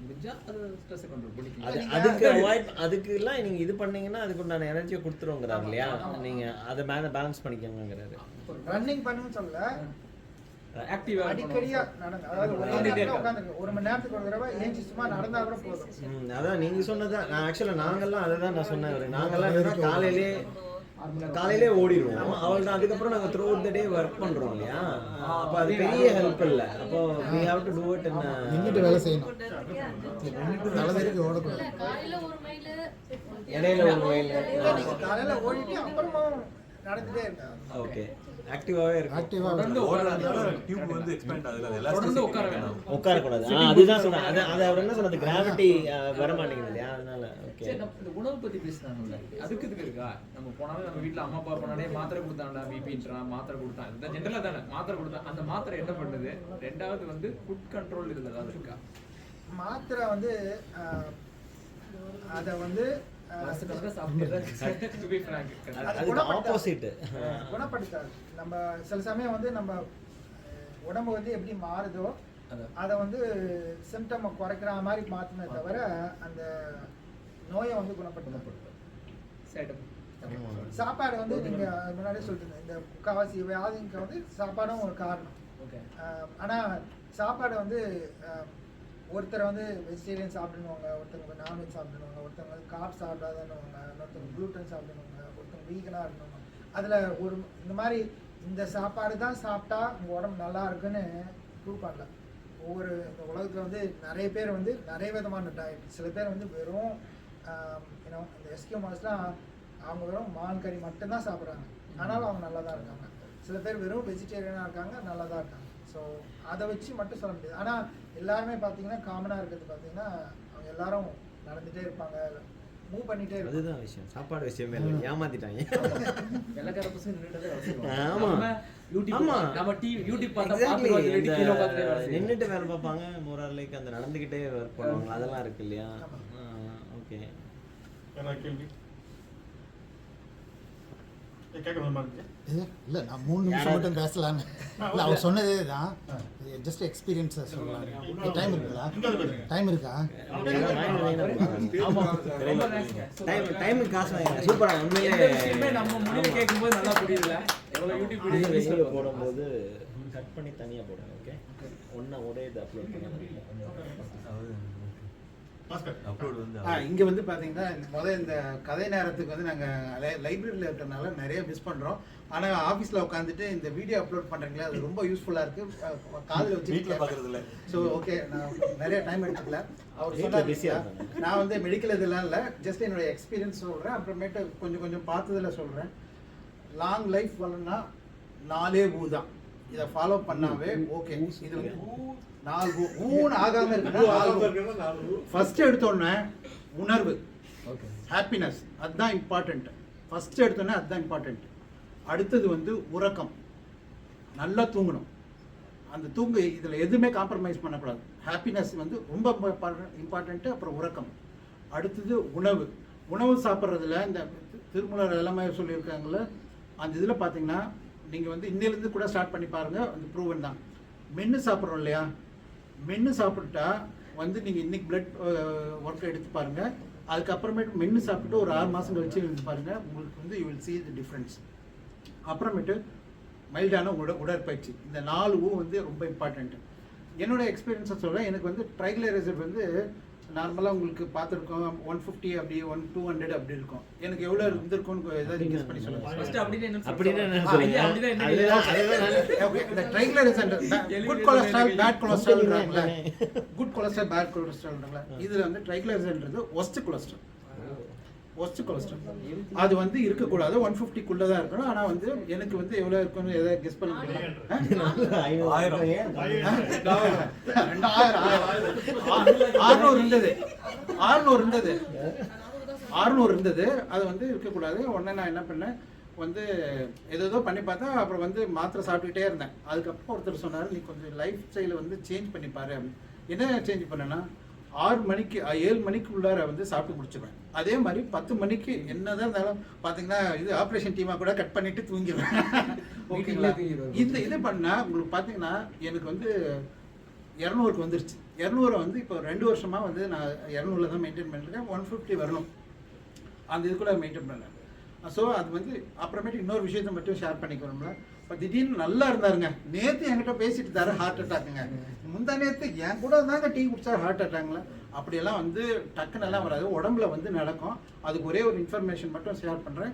முடிஞ்சா அது ஸ்ட்ரெஸ்ஸை கண்ட்ரோல் பண்ணிக்கலாம். அதுக்கெல்லாம் நீங்க இது பண்ணீங்கன்னா அதுக்கு உண்டான எனர்ஜியை கொடுத்துருவோங்கிறாரு இல்லையா. நீங்க அதை பேலன்ஸ் பண்ணிக்கோங்கிறாரு. ரன்னிங் பண்ணுன்னு சொல்ல ஆக்டிவா அடிக்கடியா நடங்க. அதாவது ஒரே நேரத்துல உட்கார்ந்து 1 மணி நேரத்துக்கு ஒரு தடவை ஏஞ்சி சும்மா நடந்தா கூட போதும். அதான் நீங்க சொன்னதான் நான் ஆக்சுவலா நாங்கெல்லாம் அதை தான் நான் சொன்னேன். நாங்கெல்லாம் என்னன்னா காலையிலே ஓடிடுவோம். அவள் தான் அதுக்கப்புறம் நாங்கள் through out the day work பண்ணுறோம் இல்லையா, அப்போ அது பெரிய ஹெல்ப் இல்லை. அப்போ we have to do it நின்றுட்டு வேலை செய்யணும். தலைவருக்கு ஓடக்கூடாது. இடையில ஒரு மைல் காலையில ஓடிட்டு அப்புறமா நடந்துட்டே இருக்காங்க. ஓகே ஆக்டிவாவே இருக்கு. ஆக்டிவா ஓடுறதுனால டியூப் வந்து எக்ஸ்பேண்ட் ஆகுது. அது தொடர்ந்து எலாஸ்டிக் உட்காரக்கூடாது. அதுதான் சொன்னேன். அது அவர் என்ன சொன்னது, கிராவிட்டி வர மாட்டேங்குது இல்லையா, அதனால. ஓகே சரி, நம்ம இந்த உணவு பத்தி பேசினாங்கல்ல, அதுக்கு இதுக்கு இருக்கா? நம்ம போனாலே நம்ம வீட்டுல அம்மா அப்பா போனாலே மாத்திரை கொடுத்தாண்டா, பிபின்றான், மாத்திரை கொடுத்தான், இந்த ஜென்ரலா தானே மாத்திரை கொடுத்தான். அந்த மாத்திரை என்ன பண்ணுது? ரெண்டாவது வந்து ஃபுட் கண்ட்ரோல் இதுல ஏதாவது இருக்கா? மாத்திரை வந்து அதை வந்து குணப்படுத்தாது. நம்ம சில சமயம் வந்து நம்ம உடம்பு வந்து எப்படி மாறுதோ அதை வந்து சிம்டம் குறைக்கிற மாதிரி மாத்துமே தவிர அந்த நோயை வந்து குணப்படுத்த. சாப்பாடு வந்து நீங்க முன்னாடியே சொல்லிட்டு இந்த முக்கால்வாசி வியாதிக்கு வந்து சாப்பாடும் ஒரு காரணம். ஆனா சாப்பாடு வந்து ஒருத்தர் வந்து வெஜிடேரியன் சாப்பிடுவாங்க, ஒருத்தவங்க நான்வெஜ் சாப்பிடுவாங்க, ஒருத்தவங்க வந்து கார்ப் சாப்பிடாதன்னுவாங்க, ஒருத்தவங்க க்ளூட்டன் சாப்பிடுவாங்க, ஒருத்தவங்க வீகனாக இருக்கணும். அதில் ஒரு இந்த மாதிரி இந்த சாப்பாடு தான் சாப்பிட்டா உங்கள் உடம்பு நல்லா இருக்குன்னு ப்ரூவ் பண்ணல. ஒவ்வொரு இந்த உலகத்தில் வந்து நிறைய பேர் வந்து நிறைய விதமான டயட். சில பேர் வந்து வெறும் இந்த எஸ்கியோமாஸ்லாம் அவங்க வெறும் மான் கறி மட்டும்தான் சாப்பிட்றாங்க, ஆனாலும் அவங்க நல்லா தான் இருக்காங்க. சில பேர் வெறும் வெஜிடேரியனாக இருக்காங்க, நல்லா தான் இருக்காங்க. ஸோ அதை வச்சு மட்டும் சொல்ல முடியாது. ஆனால் எல்லாருமே பார்த்தீங்கன்னா காமனாக இருக்கிறது பார்த்தீங்கன்னா அவங்க எல்லாரும் நடந்துகிட்டே இருப்பாங்க, மூவ் பண்ணிகிட்டே இருப்பாங்க. அதுதான் விஷயம், சாப்பாடு விஷயமே இல்லை, ஏமாத்திட்டாங்க. வெள்ளக்கார பசங்க நின்றுட்டு வேலை பார்ப்பாங்க, மோரலைக்கு அந்த நடந்துக்கிட்டே ஒர்க் பண்ணுவாங்க, அதெல்லாம் இருக்கு இல்லையா. ஓகே கேள்வி கேட்கணும். இல்லை நான் 3 நிமிஷம் மட்டும் பேசலான்னு. இல்லை அவர் சொன்னதே தான், ஜஸ்ட் எக்ஸ்பீரியன்ஸை சொல்லலாம். டைம் இருக்குங்களா? டைம் இருக்கா? டைமுக்கு காசு வாங்க. சூப்பராக உண்மையிலே நம்ம முடிவு கேட்கும்போது நல்லா புரியுதுல. எவ்வளோ யூடியூப் வீடியோ போடும்போது கட் பண்ணி தனியாக போடுங்க. ஓகே ஒன்றா ஒரே இது அப்லோட் பண்ணுங்க. அப்லோட் வந்து இங்கே வந்து பார்த்தீங்கன்னா இந்த கதை நேரத்துக்கு வந்து நாங்கள் லைப்ரரியில் இருக்கிறனால நிறைய மிஸ் பண்ணுறோம். ஆனால் ஆஃபீஸில் உட்காந்துட்டு இந்த வீடியோ அப்லோட் பண்ணுறீங்களா, அது ரொம்ப யூஸ்ஃபுல்லாக இருக்குது. காதில் வச்சு வீட்டில் பார்க்குறது இல்லை. ஸோ ஓகே, நான் நிறைய டைம் எடுத்துக்கல. அவர் சொன்னார், நான் வந்து மெடிக்கல் இதெல்லாம் இல்லை, ஜஸ்ட் என்னோட எக்ஸ்பீரியன்ஸ் சொல்கிறேன். அப்புறமேட்டு கொஞ்சம் பார்த்ததில் சொல்கிறேன். லாங் லைஃப் வரணும்னா 4 பூ தான். இதை ஃபாலோ பண்ணாவே ஓகே. இது வந்து 4 ஊன் ஆகாம இருக்குன்னா ஃபர்ஸ்ட் எடுத்தோடனே உணர்வு, ஹாப்பினஸ், அதுதான் இம்பார்ட்டன்ட். ஃபர்ஸ்ட் எடுத்தோடனே அதுதான் இம்பார்ட்டன்ட். அடுத்தது வந்து உறக்கம், நல்லா தூங்கணும். அந்த இதில் எதுவுமே காம்ப்ரமைஸ் பண்ணக்கூடாது. ஹாப்பினஸ் வந்து ரொம்ப இம்பார்ட்டன்ட்டு. அப்புறம் உறக்கம். அடுத்தது உணவு சாப்பிட்றதுல இந்த திருமூலர் எல்லாமே சொல்லியிருக்காங்கள, அந்த இதில் பார்த்தீங்கன்னா நீங்கள் வந்து இன்னிலேருந்து கூட ஸ்டார்ட் பண்ணி பாருங்கள், அந்த ப்ரூவன் தான். மென்று சாப்பிட்றோம் இல்லையா, மென்று சாப்பிட்டா வந்து நீங்கள் இன்றைக்கி பிளட் ஒர்க் எடுத்து பாருங்கள். அதுக்கப்புறமேட்டு மென்று சாப்பிட்டு ஒரு 6 மாதம் கழிச்சு எடுத்து பாருங்கள், உங்களுக்கு வந்து you will see the difference. அப்புறமேட்டு மைல்டான உடற்பயிற்சி. இந்த 4 வந்து ரொம்ப இம்பார்ட்டண்ட்டு. என்னோடய எக்ஸ்பீரியன்ஸை சொல்கிறேன். எனக்கு வந்து ட்ரைக்ளிசரைட் வந்து நார்மலாக உங்களுக்கு பார்த்துருக்கோம் 150 அப்படி 200 அப்படி இருக்கும். எனக்கு எவ்வளோ இருந்திருக்கும்னு ஏதாவது கெஸ் பண்ணி சொல்லுங்கள். இந்த ட்ரைக்ளிசரைட் குட் கொலஸ்ட்ரால் பேட் கொலஸ்ட்ரால்ன்றாங்களே, குட் கொலஸ்ட்ரால் பேட் கொலஸ்ட்ரால்ன்றாங்களே, இதில் வந்து ட்ரைக்ளிசரைட்ன்றது ஒஸ்ட் கொலஸ்ட்ரால். அது வந்து இருக்கக்கூடாது, 150க்குள்ளே தான் இருக்கணும். ஆனால் வந்து எனக்கு வந்து எவ்வளோ இருக்குன்னு எதாவது கெஸ் பண்ண முடியும். 600 இருந்தது. அது வந்து இருக்கக்கூடாது. உடனே நான் என்ன பண்ணேன், வந்து ஏதோ பண்ணி பார்த்தேன். அப்புறம் வந்து மாத்திரை சாப்பிட்டுக்கிட்டே இருந்தேன். அதுக்கப்புறம் ஒருத்தர் சொன்னார், நீ கொஞ்சம் லைஃப் ஸ்டைலை வந்து சேஞ்ச் பண்ணி பாரு அப்படின்னு. என்ன சேஞ்ச் பண்ணேன்னா 7 மணிக்கு உள்ளார வந்து சாப்பிட்டு முடிச்சிடுவேன். அதே மாதிரி 10 மணிக்கு என்னதான் இருந்தாலும் பார்த்தீங்கன்னா இது ஆப்ரேஷன் டீமாக கூட கட் பண்ணிட்டு தூங்கிடுவேன். ஓகேங்களா? இது பண்ணால் உங்களுக்கு பார்த்தீங்கன்னா எனக்கு வந்து 200க்கு வந்துருச்சு. 200 வந்து இப்போ 2 வருஷமாக வந்து நான் 200 தான் மெயின்டைன் பண்ணிருக்கேன். 150 வரணும், அந்த இதுக்குள்ள மெயின்டைன் பண்ணேன். ஸோ அது வந்து அப்புறமேட்டு இன்னொரு விஷயத்தை மட்டும் ஷேர் பண்ணிக்கிறோம்ல. இப்போ திடீர்னு நல்லா இருந்தாருங்க, நேற்று என்கிட்ட பேசிட்டு தர ஹார்ட் அட்டாக்குங்க, முந்தா நேற்று என் கூட இருந்தாங்க டீ குடிச்சா ஹார்ட் அட்டாக்ல. அப்படியெல்லாம் வந்து டக்குன்னு எல்லாம் வராது, உடம்புல வந்து நடக்கும். அதுக்கு ஒரே ஒரு இன்ஃபர்மேஷன் மட்டும் ஷேர் பண்ணுறேன்.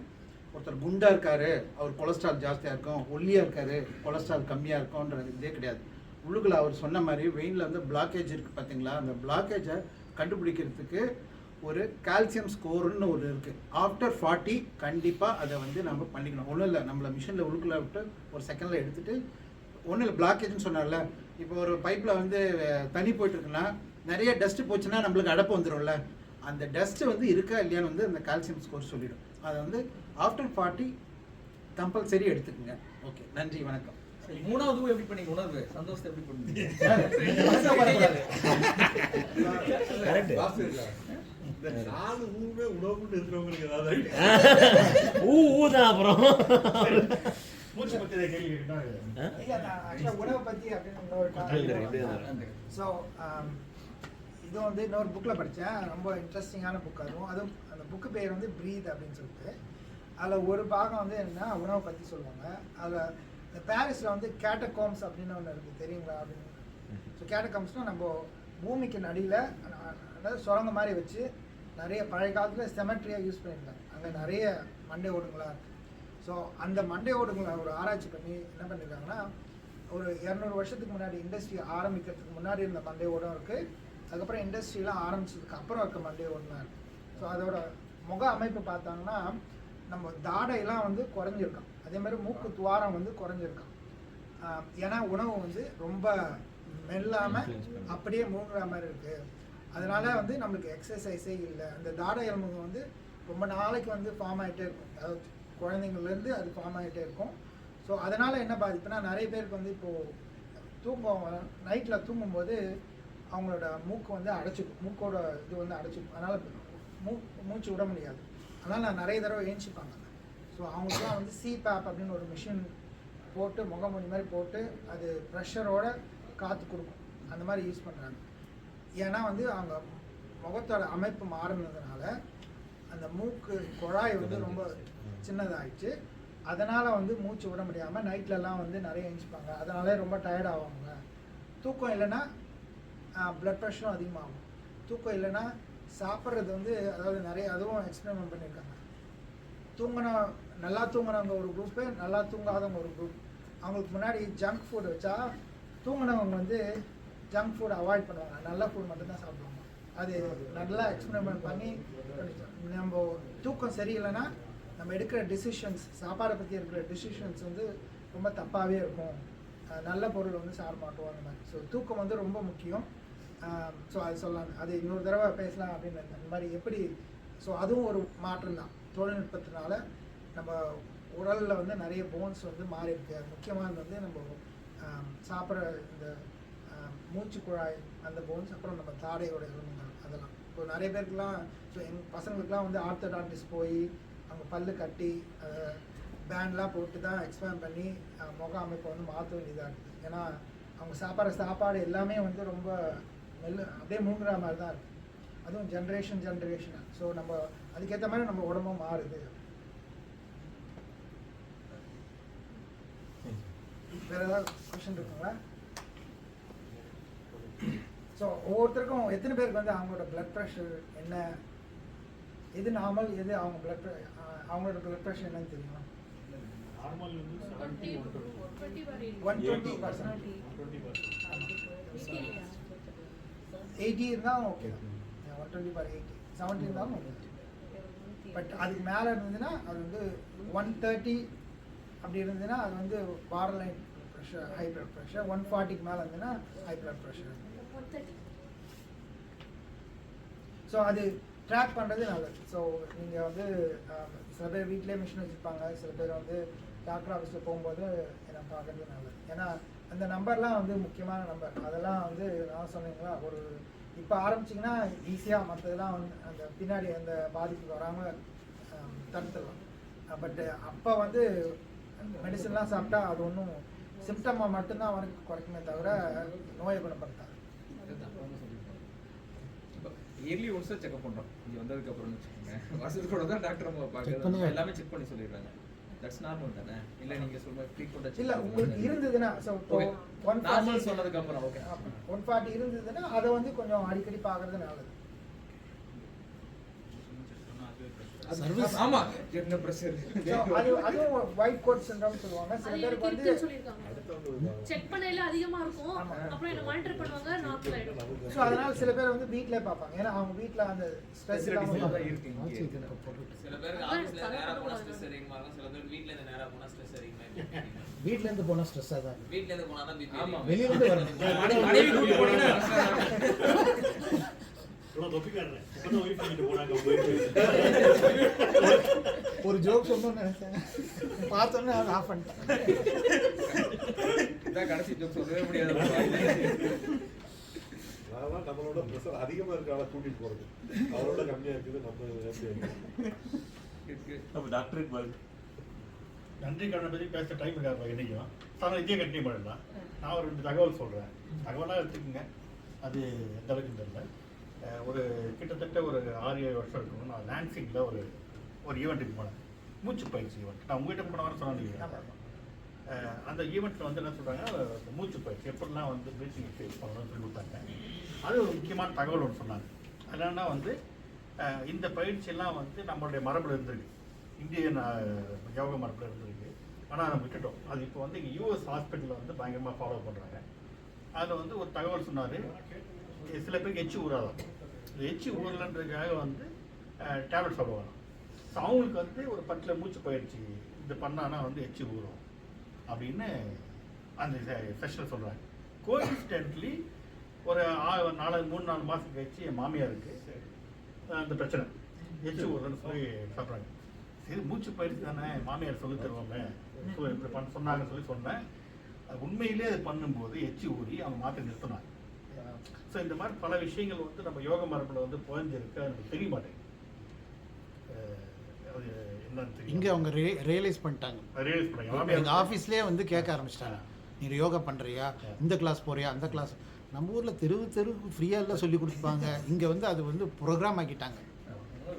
ஒருத்தர் குண்டா இருக்காரு, அவர் கொலஸ்ட்ரால் ஜாஸ்தியாக இருக்கும், ஒல்லியாக இருக்காரு, கொலஸ்ட்ரால் கம்மியாக இருக்கும்ன்றது இதே கிடையாது. உள்ளுக்குள்ள அவர் சொன்ன மாதிரி வெயினில் வந்து பிளாக்கேஜ் இருக்குது பார்த்தீங்களா, அந்த பிளாக்கேஜை கண்டுபிடிக்கிறதுக்கு ஒரு கால்சியம் ஸ்கோர்னு ஒரு இருக்குது. ஆஃப்டர் 40 கண்டிப்பாக அதை வந்து நம்ம பண்ணிக்கணும். ஒன்றும் இல்லை, நம்மளை மிஷினில் உள்ளுக்குள்ள விட்டு ஒரு செகண்டில் எடுத்துகிட்டு, ஒன்றும் இல்லை பிளாக்கேஜ்னு சொன்னார்ல, இப்போ ஒரு பைப்பில் வந்து தண்ணி போயிட்டுருக்குன்னா நிறைய டஸ்ட்டு போச்சுன்னா நம்மளுக்கு அடப்பு வந்துடும்ல, அந்த டஸ்ட்டு வந்து இருக்கா இல்லையான்னு வந்து அந்த கால்சியம் ஸ்கோர் சொல்லிடும். அதை வந்து ஆஃப்டர் 40 கம்பல்சரி எடுத்துக்கோங்க. ஓகே, நன்றி, வணக்கம். மூணாவது எப்படி பண்ணீங்க? உணர்வு சந்தோஷத்தை எப்படி பண்ணீங்க? அப்புறம் மூச்சு பத்தி கேள்வி உணவை பத்தி அப்படின்னு. ஸோ இது வந்து இன்னொரு புக்கில் படித்தேன், ரொம்ப இன்ட்ரெஸ்டிங்கான புக். அதுவும் அந்த புக்கு பேர் வந்து ப்ரீத் அப்படின்னு சொல்லிட்டு, அதில் ஒரு பாகம் வந்து என்னென்னா உணவை பற்றி சொல்லுவாங்க. அதில் இந்த பாரிஸில் வந்து கேட்டகாம்ஸ் அப்படின்னு ஒன்று இருக்குது, தெரியுங்களா அப்படின்னு. ஸோ கேட்டகாம்ஸ்னால் நம்ம பூமிக்கு நடியில் அதாவது சுரங்க மாதிரி வச்சு நிறைய பழைய காலத்தில் செமெட்ரியாக யூஸ் பண்ணியிருக்காங்க. அங்கே நிறைய மண்டை ஓடுங்களாக இருக்குது. ஸோ அந்த மண்டை ஓடுங்களை ஒரு ஆராய்ச்சி பண்ணி என்ன பண்ணியிருக்காங்கன்னா, ஒரு 200 வருஷத்துக்கு முன்னாடி இண்டஸ்ட்ரி ஆரம்பிக்கிறதுக்கு முன்னாடி இருந்த மண்டை ஓடம் இருக்குது, அதுக்கப்புறம் இண்டஸ்ட்ரியெலாம் ஆரம்பிச்சதுக்கு அப்புறம் இருக்க மண்டை ஓடலாம் இருக்குது. ஸோ அதோட முக அமைப்பு பார்த்தாங்கன்னா நம்ம தாடையெல்லாம் வந்து குறைஞ்சிருக்கான், அதே மாதிரி மூக்கு துவாரம் வந்து குறைஞ்சிருக்கான். ஏன்னா உணவு வந்து ரொம்ப மெல்லாமல் அப்படியே மூங்குற மாதிரி இருக்குது. அதனால வந்து நம்மளுக்கு எக்ஸசைஸே இல்லை. அந்த தாடை எலும்புங்க வந்து ரொம்ப நாளைக்கு வந்து ஃபார்ம் ஆகிட்டே இருக்கும், அதாவது குழந்தைங்கள்லேருந்து அது ஃபார்ம் ஆகிட்டே இருக்கும். ஸோ அதனால் என்ன பாதிப்புனா, நிறைய பேருக்கு வந்து இப்போது நைட்டில் தூங்கும்போது அவங்களோட மூக்கு வந்து அடைச்சிக்கும், மூக்கோட இது வந்து அடைச்சிக்கும், அதனால் மூச்சு விட முடியாது. அதனால் நான் நிறைய தடவை ஏஞ்சிப்பாங்க. ஸோ அவங்களுக்குலாம் வந்து சிபேப் அப்படின்னு ஒரு மிஷின் போட்டு முகமூடி மாதிரி போட்டு அது ப்ரெஷரோட காற்று கொடுக்கும், அந்த மாதிரி யூஸ் பண்ணுறாங்க. ஏன்னா வந்து அவங்க முகத்தோட அமைப்பு மாறினதுனால அந்த மூக்கு குழாய் வந்து ரொம்ப சின்னதாகிடுச்சு. அதனால் வந்து மூச்சு விட முடியாமல் நைட்லலாம் வந்து நிறைய ஏஞ்சிப்பாங்க. அதனாலே ரொம்ப டயர்ட் ஆவாங்க. தூக்கம் இல்லைன்னா ப்ளட் ப்ரெஷரும் அதிகமாகும். தூக்கம் இல்லைன்னா சாப்பிட்றது வந்து, அதாவது நிறைய அதுவும் எக்ஸ்பெரிமெண்ட் பண்ணியிருக்காங்க. நல்லா தூங்கினவங்க ஒரு குரூப்பு, நல்லா தூங்காதவங்க ஒரு குரூப். அவங்களுக்கு முன்னாடி ஜங்க் ஃபுட் வச்சா தூங்கினவங்க வந்து ஜங்க் ஃபுட் அவாய்ட் பண்ணுவாங்க, நல்ல ஃபுட் மட்டும்தான் சாப்பிடுவாங்க. அது நல்லா எக்ஸ்பெரிமெண்ட் பண்ணி நம்ம தூக்கம் சரியில்லைன்னா நம்ம எடுக்கிற டிசிஷன்ஸ், சாப்பாடை பற்றி இருக்கிற டிசிஷன்ஸ் வந்து ரொம்ப தப்பாகவே இருக்கும், நல்ல பொருள் வந்து சாப்பிட மாட்டோம் அந்த மாதிரி. ஸோ தூக்கம் வந்து ரொம்ப முக்கியம். ஸோ அது சொல்லலாம், அது இன்னொரு தடவை பேசலாம் அப்படின்னு அந்த மாதிரி எப்படி. ஸோ அதுவும் ஒரு மாற்றம் தான் தொழில்நுட்பத்தினால. நம்ம உடலில் வந்து நிறைய போன்ஸ் வந்து மாறி இருக்கு. அது முக்கியமானது வந்து நம்ம சாப்பிட்ற இந்த மூச்சு குழாய் அந்த போன்ஸ், அப்புறம் நம்ம தாடையோட எலும்புகள், அதெல்லாம். இப்போ நிறைய பேருக்குலாம், ஸோ எங்கள் பசங்களுக்குலாம் வந்து ஆர்த்தோடான்டிஸ்ட் போய் அவங்க பல்லு கட்டி பேண்ட்லாம் போட்டு தான் எக்ஸ்பேண்ட் பண்ணி முக அமைப்பை வந்து மாற்ற வேண்டியதாக இருக்குது. ஏன்னா அவங்க சாப்பிட்ற சாப்பாடு எல்லாமே வந்து ரொம்ப அப்படியே மூங்குற மாதிரி தான் இருக்குது. அதுவும் ஜென்ரேஷனாக. ஸோ நம்ம அதுக்கேற்ற மாதிரி நம்ம உடம்பும் மாறுது. வேறு ஏதாவது கொஸ்டின் இருக்குங்களா? ஸோ ஒவ்வொருத்தருக்கும் எத்தனை பேருக்கு வந்து அவங்களோட பிளட் ப்ரெஷர் என்ன, எது நார்மல், எது அவங்களோட பிளட் ப்ரெஷர் என்னன்னு தெரியுமா? நார்மல் வந்து 120%. 80 இருந்தாலும் ஓகே தான். 120/80 70 இருந்தாலும் ஓகே. பட் அதுக்கு மேலே இருந்ததுன்னா அது வந்து 130 அப்படி இருந்ததுன்னா அது வந்து border line pressure, high blood pressure. 140க்கு மேலே இருந்ததுன்னா ஹை பிளட் ப்ரெஷர். ஸோ அது ட்ராக் பண்ணுறது நல்லது. ஸோ நீங்கள் வந்து சில பேர் வீட்டிலே மிஷின் வச்சுருப்பாங்க, சில பேர் வந்து டாக்டர் ஆஃபீஸில் போகும்போது என்ன பார்க்குறது நல்லது. ஏன்னா அந்த நம்பர்லாம் வந்து முக்கியமான நம்பர். அதெல்லாம் வந்து நான் சொன்னீங்களா, ஒரு இப்போ ஆரம்பிச்சிங்கன்னா ஈஸியாக மற்றதெல்லாம் வந்து அந்த பின்னாடி அந்த பாதிப்பு வராமல் தடுத்துடலாம். பட்டு அப்போ வந்து மெடிசன்லாம் சாப்பிட்டா அது ஒன்றும் சிம்டமாக மட்டும்தான் அவனுக்கு குறைக்குமே தவிர நோயை குணப்படுத்தாது. இயர்லி ஒன்ஸ் செக்அப் பண்றோம். இங்க வந்ததுக்கு அப்புறம் வச்சுக்கோங்க வருஷத்துக்கு கூட தான் டாக்டர் Check பார்க்கறது பண்ணி- எல்லாமே செக் பண்ணி சொல்லிடுறாங்க. தட்ஸ் நார்மல் தானே? இல்ல நீங்க சொல்ற ஃப்ரீக்வெண்டா இல்ல உங்களுக்கு இருந்ததுன்னா ஸோ இப்போ நார்மல் சொன்னதுக்கு அப்புறம் ஓகே 140 இருந்ததுன்னா அதை வந்து கொஞ்சம் அடிக்கடி பார்க்கறது நல்லது. சர்வீஸ் ஆமா என்ன பிரஷர் So, அதுவும் ஒயிட் கோட் சிண்ட்ரோம் சொல்லுவாங்க. சில அது பேருக்கு எனக்கு வந்து இருக்குன்னு சொல்லிருக்காங்க. செக் பண்ணையில அதிகமா இருக்கும். அப்புறம் என்ன மானிட்டர் பண்ணுவாங்க, நார்மல் ஆயிடும். ஸோ அதனால சில பேர் வந்து வீட்டிலே பார்ப்பாங்க. ஏன்னா அவங்க வீட்டில் அந்த ஸ்ட்ரெஸ் இல்லாமல் தான் இருக்கு இங்க. சில பேருக்கு ஆபீஸ்ல நேரா போனா ஸ்ட்ரெஸ் அதிகமா இருக்கும், சில பேருக்கு வீட்ல இருந்து நேரா போனா ஸ்ட்ரெஸ் அதிகமா இருக்கும். வீட்ல இருந்து போனா ஸ்ட்ரெஸ்ஸாக தான் இருக்கும். வீட்ல இருந்து போனா தான் பிபி ஆமா. வெளியில இருந்து வரணும். மனைவி கூட்டி போனீங்கன்னா இவ்வளோ தொப்பிக்காரன் இப்பதான் ஒய்ஃப் பண்ணிட்டு போனாங்க போயிட்டு ஒரு ஜோக் சொல்லணும்னு நினைச்சேன், பார்த்தோன்னே அதை ஆஃப் பண்ணிட்டேன். இதான் கடைசி ஜோக் சொல்லவே முடியாது. அதெல்லாம் நம்மளோட ப்ரெஷர் அதிகமா இருக்க ஆளை கூட்டிட்டு போறது, அவரோட கம்மியா இருக்குது நம்ம இருக்கு. நம்ம டாக்டருக்கு பாரு. நன்றி கடனை பற்றி பேச டைம் இருக்காது என்றைக்கும். சாதாரண இதே கண்டினியூ பண்ணிடலாம். நான் ஒரு 2 தகவல் சொல்கிறேன். தகவலாக எடுத்துக்கோங்க, அது எந்த அளவுக்கு தெரியல. ஒரு கிட்டத்தட்ட ஒரு 6-7 வருஷம் இருக்கும். நான் லான்சிங்கில் ஒரு ஈவெண்ட்டுக்கு போனேன், மூச்சு பயிற்சி ஈவெண்ட். நான் உங்கள்கிட்ட போன வாரம் சொன்னேன். அந்த ஈவெண்ட்டில் வந்து என்ன சொல்கிறாங்க, மூச்சு பயிற்சி எப்படிலாம் வந்து ப்ரீத்திங் எக்ஸசைஸ் பண்ணணும்னு சொல்லி கொடுத்தாங்க. அது ஒரு முக்கியமான தகவல் ஒன்று சொன்னாங்க. என்னென்னா வந்து இந்த பயிற்சியெல்லாம் வந்து நம்மளுடைய மரபில் இருந்திருக்கு, இந்தியன் யோக மரபில் இருந்திருக்கு. ஆனால் நம்ம விட்டுட்டோம். அது இப்போ வந்து இங்கே யூஎஸ் ஹாஸ்பிட்டலில் வந்து பயங்கரமாக ஃபாலோ பண்ணுறாங்க. அதில் வந்து ஒரு தகவல் சொன்னார், சில பேருக்கு எச்சு ஊறாதான். இந்த எச்சு ஊறலன்றதுக்காக வந்து டேப்லெட் சாப்பிடுவாங்க. ஸோ அவங்களுக்கு வந்து ஒரு 10 மூச்சு பயிற்சி இது பண்ணான்னா வந்து எச்சு ஊறும் அப்படின்னு அந்த செஷனில் சொல்கிறாங்க. கோஇன்சிடென்ட்லி ஒரு 3-4 மாதம் கழிச்சு என் மாமியாருக்கு அந்த பிரச்சனை எச்சு ஊறுன்னு சொல்லி சாப்பிட்றாங்க. சரி மூச்சு பயிற்சி தானே, மாமியார் சொல்லி தருவாங்க, ஸோ இப்படி பண்ண சொன்னாங்கன்னு சொல்லி சொன்னேன். அது உண்மையிலே அது பண்ணும்போது எச்சு ஊறி அவங்க மாற்ற நிறுத்தினாங்க. ஸோ இந்த மாதிரி பல விஷயங்கள் வந்து நம்ம யோக மரபில் வந்து புகழ்ந்திருக்கு, அது நமக்கு தெரிய மாட்டேங்குது. அது என்னன்னு தெரியும். இங்கே அவங்க ரியலைஸ் பண்ணிட்டாங்க. ரியலைஸ் பண்ணாங்க. எங்கள் மாமியார் ஆஃபீஸ்லேயே வந்து கேட்க ஆரம்பிச்சிட்டாங்க, நீ யோகா பண்ணுறியா, இந்த கிளாஸ் போறியா, அந்த கிளாஸ். நம்ம ஊரில் தெருவுக்கு ஃப்ரீயாக எல்லாம் சொல்லி கொடுப்பாங்க. இங்கே வந்து அது வந்து ப்ரோக்ராம் ஆக்கிட்டாங்க.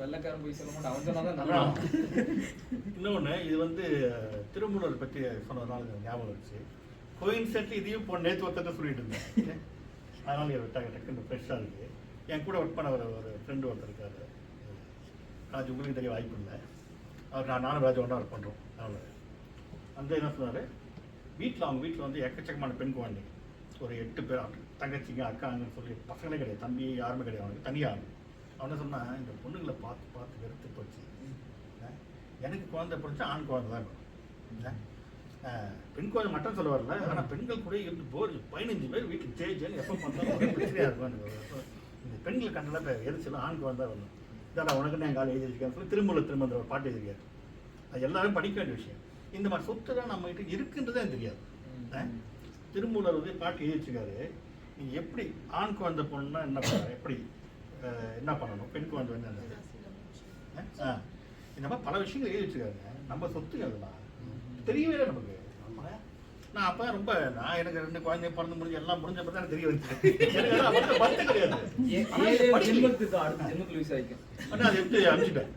வெள்ளக்காரன் போய் சொல்ல மாட்டேன், அவன் சொன்னாதான் நல்லா. இன்னொன்று, இது வந்து திருமூலர் பற்றி சொன்னதுனால எனக்கு ஞாபகம் வச்சு கோயின்சென்ட்லி இதையும் நேற்று ஒருத்தர் சொல்லிட்டு இருந்தேன். அதனால விட்டாங்க, டக்குன்னு ஃப்ரெஷ்ஷாக இருக்குது. என் கூட ஒர்க் பண்ண ஒரு ஃப்ரெண்டு ஒருத்தர் இருக்காரு, அது உங்களுக்கு தெரிய வாய்ப்பு இல்லை. அவர் நானும் ராஜா ஒன்றா ஒர்க் பண்ணுறோம். அதனால் அந்த என்ன சொன்னார், அவங்க வீட்டில் வந்து எக்கச்சக்கமான பெண் குழந்தைங்க, ஒரு 8 பேர், தங்கச்சிங்க அக்காங்கன்னு சொல்லி பசங்களே கிடையாது, தம்பி யாருமே கிடையாது, அவனுக்கு தனியாக. அவனை சொன்னால் இந்த பொண்ணுங்களை பார்த்து வெறுத்து போச்சு, எனக்கு குழந்தை பிடிச்சா ஆண் குழந்தை தான் வேணும், பெண் குழந்தை மட்டும் சொல்ல வரல, ஆனால் பெண்கள் கூட இருந்து போர் 15 பேர் வீட்டுக்கு ஜெயிச்சேன்னு எப்போ பார்த்தாலும் ஒரே பிரச்சனையாக இருக்கும். இந்த பெண்களை கண்டெல்லாம் இப்போ எரிச்சலும் ஆண் குழந்தை வரணும், இதான் உனக்குன்னு என் காலை எழுதி வச்சுக்கேன்னு சொல்லி திருமந்திர ஒரு பாட்டு எழுதியிருக்காரு. அது எல்லாரும் படிக்க வேண்டிய விஷயம். இந்த மாதிரி சொத்து தான் நம்ம கிட்ட இருக்குன்றதே தெரியாது. திருமூலர் வந்து பாட்டு எழுதி வச்சுக்காரு, நீங்கள் எப்படி ஆண் குழந்தை போகணுன்னா என்ன பண்ணுற, எப்படி என்ன பண்ணணும், பெண் குழந்தை என்ன, இந்த மாதிரி பல விஷயங்கள் எழுதி வச்சுக்காருங்க. நம்ம சொத்து அதெல்லாம் தெரியவே இல்லை நமக்கு. நான் அப்போ ரொம்ப எனக்கு 2 குழந்தைய பிறந்து முடிஞ்சு எல்லாம் முடிஞ்ச பற்றி எனக்கு தெரிய வந்துச்சு கிடையாது. ஆனால் அதை எடுத்து அனுப்பிச்சிட்டேன்.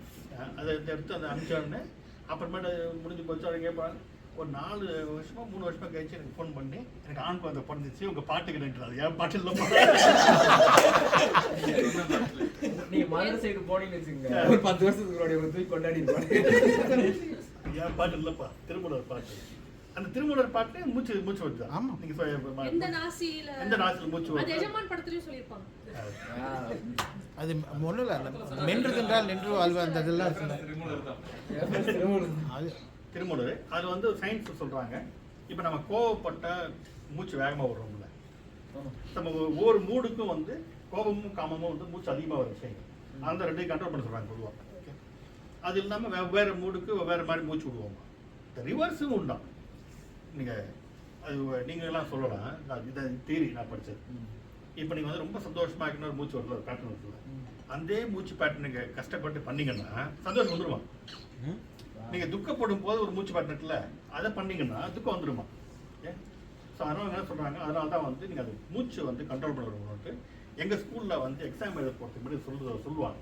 அதை எடுத்து அந்த அனுப்பிச்சோடனே அப்புறமேட்டு முடிஞ்சு போச்சு. அவங்க கேட்பாங்க, ஒரு 4 வருஷமா 3 வருஷமா கழிச்சு எனக்கு ஃபோன் பண்ணி, எனக்கு ஆண் குழந்தை பிறந்துச்சு, உங்கள் பாட்டு கிடையாது, என் பாட்டு இல்லை, நீங்க மதுரை சைடு போனீங்கன்னு வச்சுக்கோங்க, ஒரு 10 வருஷத்துக்கு முன்னாடி ஒரு தூக்கி கொண்டாடி என் பாட்டு இல்லைப்பா, திருமூலர் பாட்டு. அந்த திருமூலர் பாட்டு மூச்சு வருது. ஆமாம், நீங்கள் எந்த நாசியில மூச்சு அது எஜமான் படத்துலயும் சொல்லியிருப்பாங்க. அது ஒன்றும் இல்லை, அந்த மென்று தின்றால் நின்று வாழ்வு அந்த இதெல்லாம் இருக்குல்ல, அது திருமூலர். அது வந்து சயின்ஸ் சொல்கிறாங்க. இப்போ நம்ம கோவப்பட்ட மூச்சு வேகமாக விடுறோம்ல, நம்ம ஒவ்வொரு மூடுக்கும் வந்து கோபமும் காமமும் வந்து மூச்சு அதிகமாக வர விஷயங்கள், அந்த 2 கண்ட்ரோல் பண்ண சொல்கிறாங்க பொதுவாக. அது இல்லாமல் வெவ்வேறு மூடுக்கு வெவ்வேறு மாதிரி மூச்சு விடுவோம். இந்த ரிவர்ஸும் உண்டாம். நீங்கள்லாம் சொல்லலாம், இதை தியரி நான் படித்தது. இப்போ நீங்கள் வந்து ரொம்ப சந்தோஷமாக இருக்கணும், ஒரு மூச்சு வரல, ஒரு பேட்டர்ன் இருக்குல்ல, அந்த மூச்சு பேட்டர்ன் நீங்கள் கஷ்டப்பட்டு பண்ணீங்கன்னா சந்தோஷம் வந்துடுவான். நீங்கள் துக்கப்படும் போது ஒரு மூச்சு பேட்டர்ன் இருக்குல்ல, அதை பண்ணீங்கன்னா துக்கம் வந்துடுமா. ஸோ அதனால் என்ன சொல்கிறாங்க, அதனால தான் வந்து நீங்கள் அது மூச்சு வந்து கண்ட்ரோல் பண்ணுறவங்களுக்கு எங்கள் ஸ்கூலில் வந்து எக்ஸாம் எழுத போகிறதுக்கு முன்னாடி சொல்லுவாங்க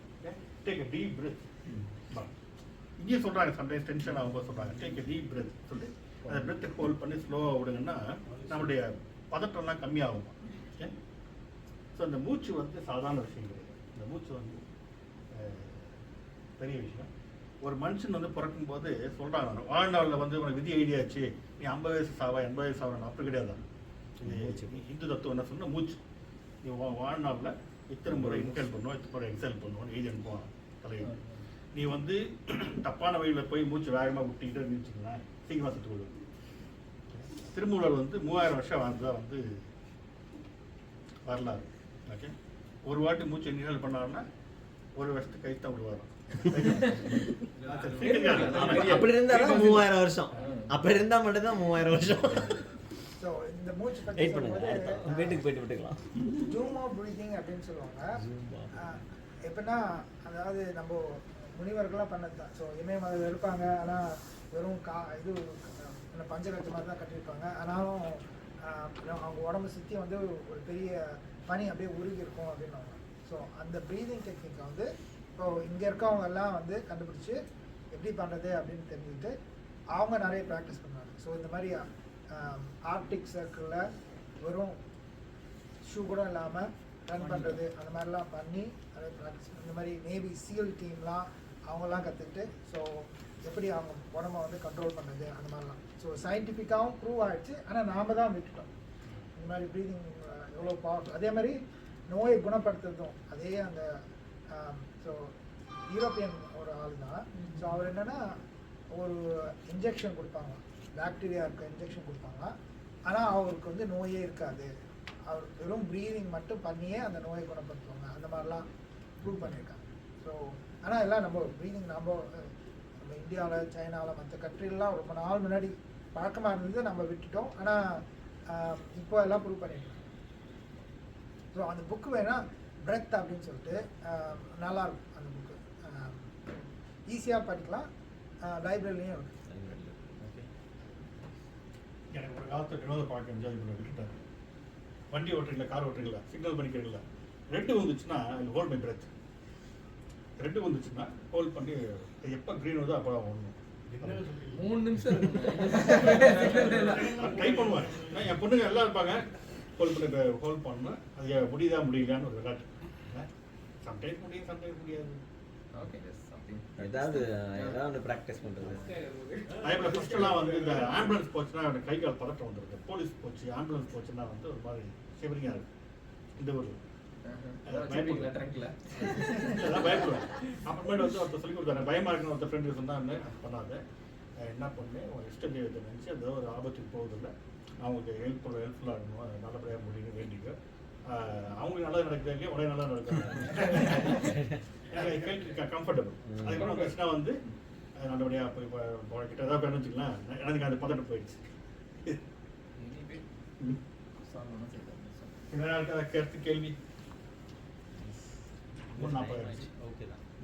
டேக் a deep breath. இங்கேயும் சொல்கிறாங்க சம்டைம்ஸ் டென்ஷன் ஆகும்போது சொல்கிறாங்க டேக் a deep breath சொல்லி அந்த பிரெத்தை ஹோல்ட் பண்ணி ஸ்லோவாக விடுங்கன்னா நம்மளுடைய பதட்டம்லாம் கம்மியாகும். ஓகே, ஸோ இந்த மூச்சு வந்து சாதாரண விஷயம் கிடையாது. இந்த மூச்சு வந்து பெரிய விஷயம். ஒரு மனுஷன் வந்து பிறக்கும்போது சொல்கிறாங்க வாழ்நாளில் வந்து உனக்கு விதி ஐடியாச்சு, நீ 50 வயசு சாவா 80 வயசு சாவா, அப்படி கிடையாது. இது இந்து தத்துவம் என்ன சொன்னால் மூச்சு நீ வாழ்நாளில் இத்தனை முறை இன்ஹேல் பண்ணுவோம், இத்தனை முறை எக்ஸேல் பண்ணுவோம், எழுதி அனுப்புவான் தலைவர். நீ வந்து தப்பான வழியில் போய் மூச்சு வேகமாக விட்டிக்கிட்டே இருந்துச்சுங்களா சீக்கிரமாக செத்து விடுவோம். திருமூலர் வந்து 3000 வருஷம் வாழ்ந்ததா வந்து வரலாறு. ஓகே, ஒரு வாட்டி மூச்சு இன்ஹேல் பண்ணாருன்னா 1 வருஷத்துக்கு கை தான் விடுவாராம். அப்படி இருந்தா 3000 வருஷம், அப்படி இருந்தா மட்டும்தான் 3000 வருஷம். ஸோ இந்த மூச்சு பற்றி வெயிட் பண்ணுங்க, வீட்டுக்கு போயிட்டு விட்டுக்கலாம். ஜூமா ப்ரீதிங் அப்படின்னு சொல்லுவாங்க. எப்படின்னா அதாவது நம்ம முனிவர்கள்லாம் பண்ணது தான். ஸோ இமயமலையில் இருப்பாங்க, ஆனால் வெறும் இது பஞ்சகட்சி மாதிரி தான் கட்டியிருப்பாங்க. ஆனாலும் அவங்க உடம்பு சுற்றி வந்து ஒரு பெரிய பனி அப்படியே உருகி இருக்கும் அப்படின்னுவாங்க. ஸோ அந்த ப்ரீதிங் டெக்னிக்கை வந்து இப்போ இங்கே இருக்கவங்க எல்லாம் வந்து கண்டுபிடிச்சி எப்படி பண்ணுறது அப்படின்னு தெரிஞ்சுக்கிட்டு அவங்க நிறைய ப்ராக்டிஸ் பண்ணுவாங்க. ஸோ இந்த மாதிரி ஆர்டிக் சர்க்கிளில் வெறும் ஷூ கூட இல்லாமல் ரன் பண்ணுறது அந்த மாதிரிலாம் பண்ணி நிறைய ப்ராக்டிஸ். இந்த மாதிரி நேவி சீல் டீம்லாம் அவங்கெல்லாம் கற்றுக்கிட்டு ஸோ எப்படி அவங்க உடம்பை வந்து கண்ட்ரோல் பண்ணுறது அந்த மாதிரிலாம். ஸோ சயின்டிஃபிக்காகவும் ப்ரூவ் ஆகிடுச்சு. ஆனால் நாம் தான் விட்டுட்டோம். இந்த மாதிரி ப்ரீதிங் எவ்வளோ பவர்ஃபுல். அதே மாதிரி நோயை குணப்படுத்துறதும் அதே அந்த ஸோ யூரோப்பியன் ஒரு ஆள் தான். ஸோ அவர் என்னென்னா ஒரு இன்ஜெக்ஷன் கொடுப்பாங்க, பாக்டீரியா இருக்க இன்ஜெக்ஷன் கொடுப்பாங்க. ஆனால் அவருக்கு வந்து நோயே இருக்காது. அவர் வெறும் ப்ரீதிங் மட்டும் பண்ணியே அந்த நோயை குணப்படுத்துவாங்க. அந்த மாதிரிலாம் ப்ரூவ் பண்ணியிருக்காங்க. ஸோ ஆனால் எல்லாம் நம்ம ப்ரீதிங் நம்ம இந்தியாவில் சைனாவில் மற்ற கண்ட்ரிலாம் ரொம்ப நாள் முன்னாடி பழக்கமாக இருந்தது, நம்ம விட்டுட்டோம். ஆனால் இப்போ எல்லாம் ப்ரூவ் பண்ணியிருக்காங்க. ஸோ அந்த புக்கு வேணால் பிரெத் அப்படின்னு சொல்லிட்டு நல்லாயிருக்கும். அந்த புக்கு ஈஸியாக படிக்கலாம், லைப்ரரிலையும் இருக்குது. எனக்கு ஒரு காலத்தில் வினோத பார்க்க என்ஜாய் பண்ண விட்டுட்டேன். வண்டி ஓட்டுறீங்களா, கார் ஓட்டுறீங்களா, சிக்னல் பண்ணிக்கிறீங்களா, ரெட்டு வந்துச்சுன்னா ஹோல்ட் மை பிரெத். ரெட்டு வந்துச்சுன்னா ஹோல்ட் பண்ணி எப்போ க்ரீன் வருதோ அப்போ தான் ஓடணும். 3 நிமிஷம் ட்ரை பண்ணுவேன். என் பொண்ணுங்க எல்லாம் இருப்பாங்க, ஹோல்ட் பண்ணணும். அது முடியுதா முடியலான்னு ஒரு விளையாட்டு. சம்டைம்ஸ் முடியும், சம்டைம்ஸ் முடியாது. ஓகே, சம்திங் ஏதாவது ப்ராக்டிஸ் பண்ணுறது. அதே போல் ஃபஸ்ட்டெல்லாம் வந்து இந்த ஆம்புலன்ஸ் போச்சுன்னா எனக்கு கை கால் பதட்டம் வந்துருக்கு. போலீஸ் போச்சு, ஆம்புலன்ஸ் போச்சுன்னா வந்து ஒரு மாதிரி ஷிவரிங்காக இருக்கும். இந்த ஒரு அதான் பயப்படுவேன். அப்புறமேட்டு வந்து ஒருத்தர் சொல்லி கொடுத்தாரு, பயமாக இருக்குன்னு ஒருத்தர் ஃப்ரெண்டு சொன்னான்னு பண்ணாத, என்ன பண்ணு உன் இஷ்டம் தெய்வத்தை நினச்சி அந்த ஒரு ஆபத்துக்கு போவதில்லை, அவங்களுக்கு ஹெல்ப்ஃபுல்லாக இருக்கணும், அது நல்லபடியாக முடியும்னு வேண்டிக்க. அவங்களுக்கு நல்லா நடக்குது இல்லையா, உடனே நல்லா நடக்குது. எனக்கு கம்ஃபர்டபுள். அதுக்கப்புறம் பிரச்சனை வந்து நல்லபடியாக போய் கிட்ட ஏதாவது பேர் வச்சுக்கலாம், எனக்கு அந்த பதட்டம் போயிடுச்சு. கேள்வி 3:40 ஓகே தான்.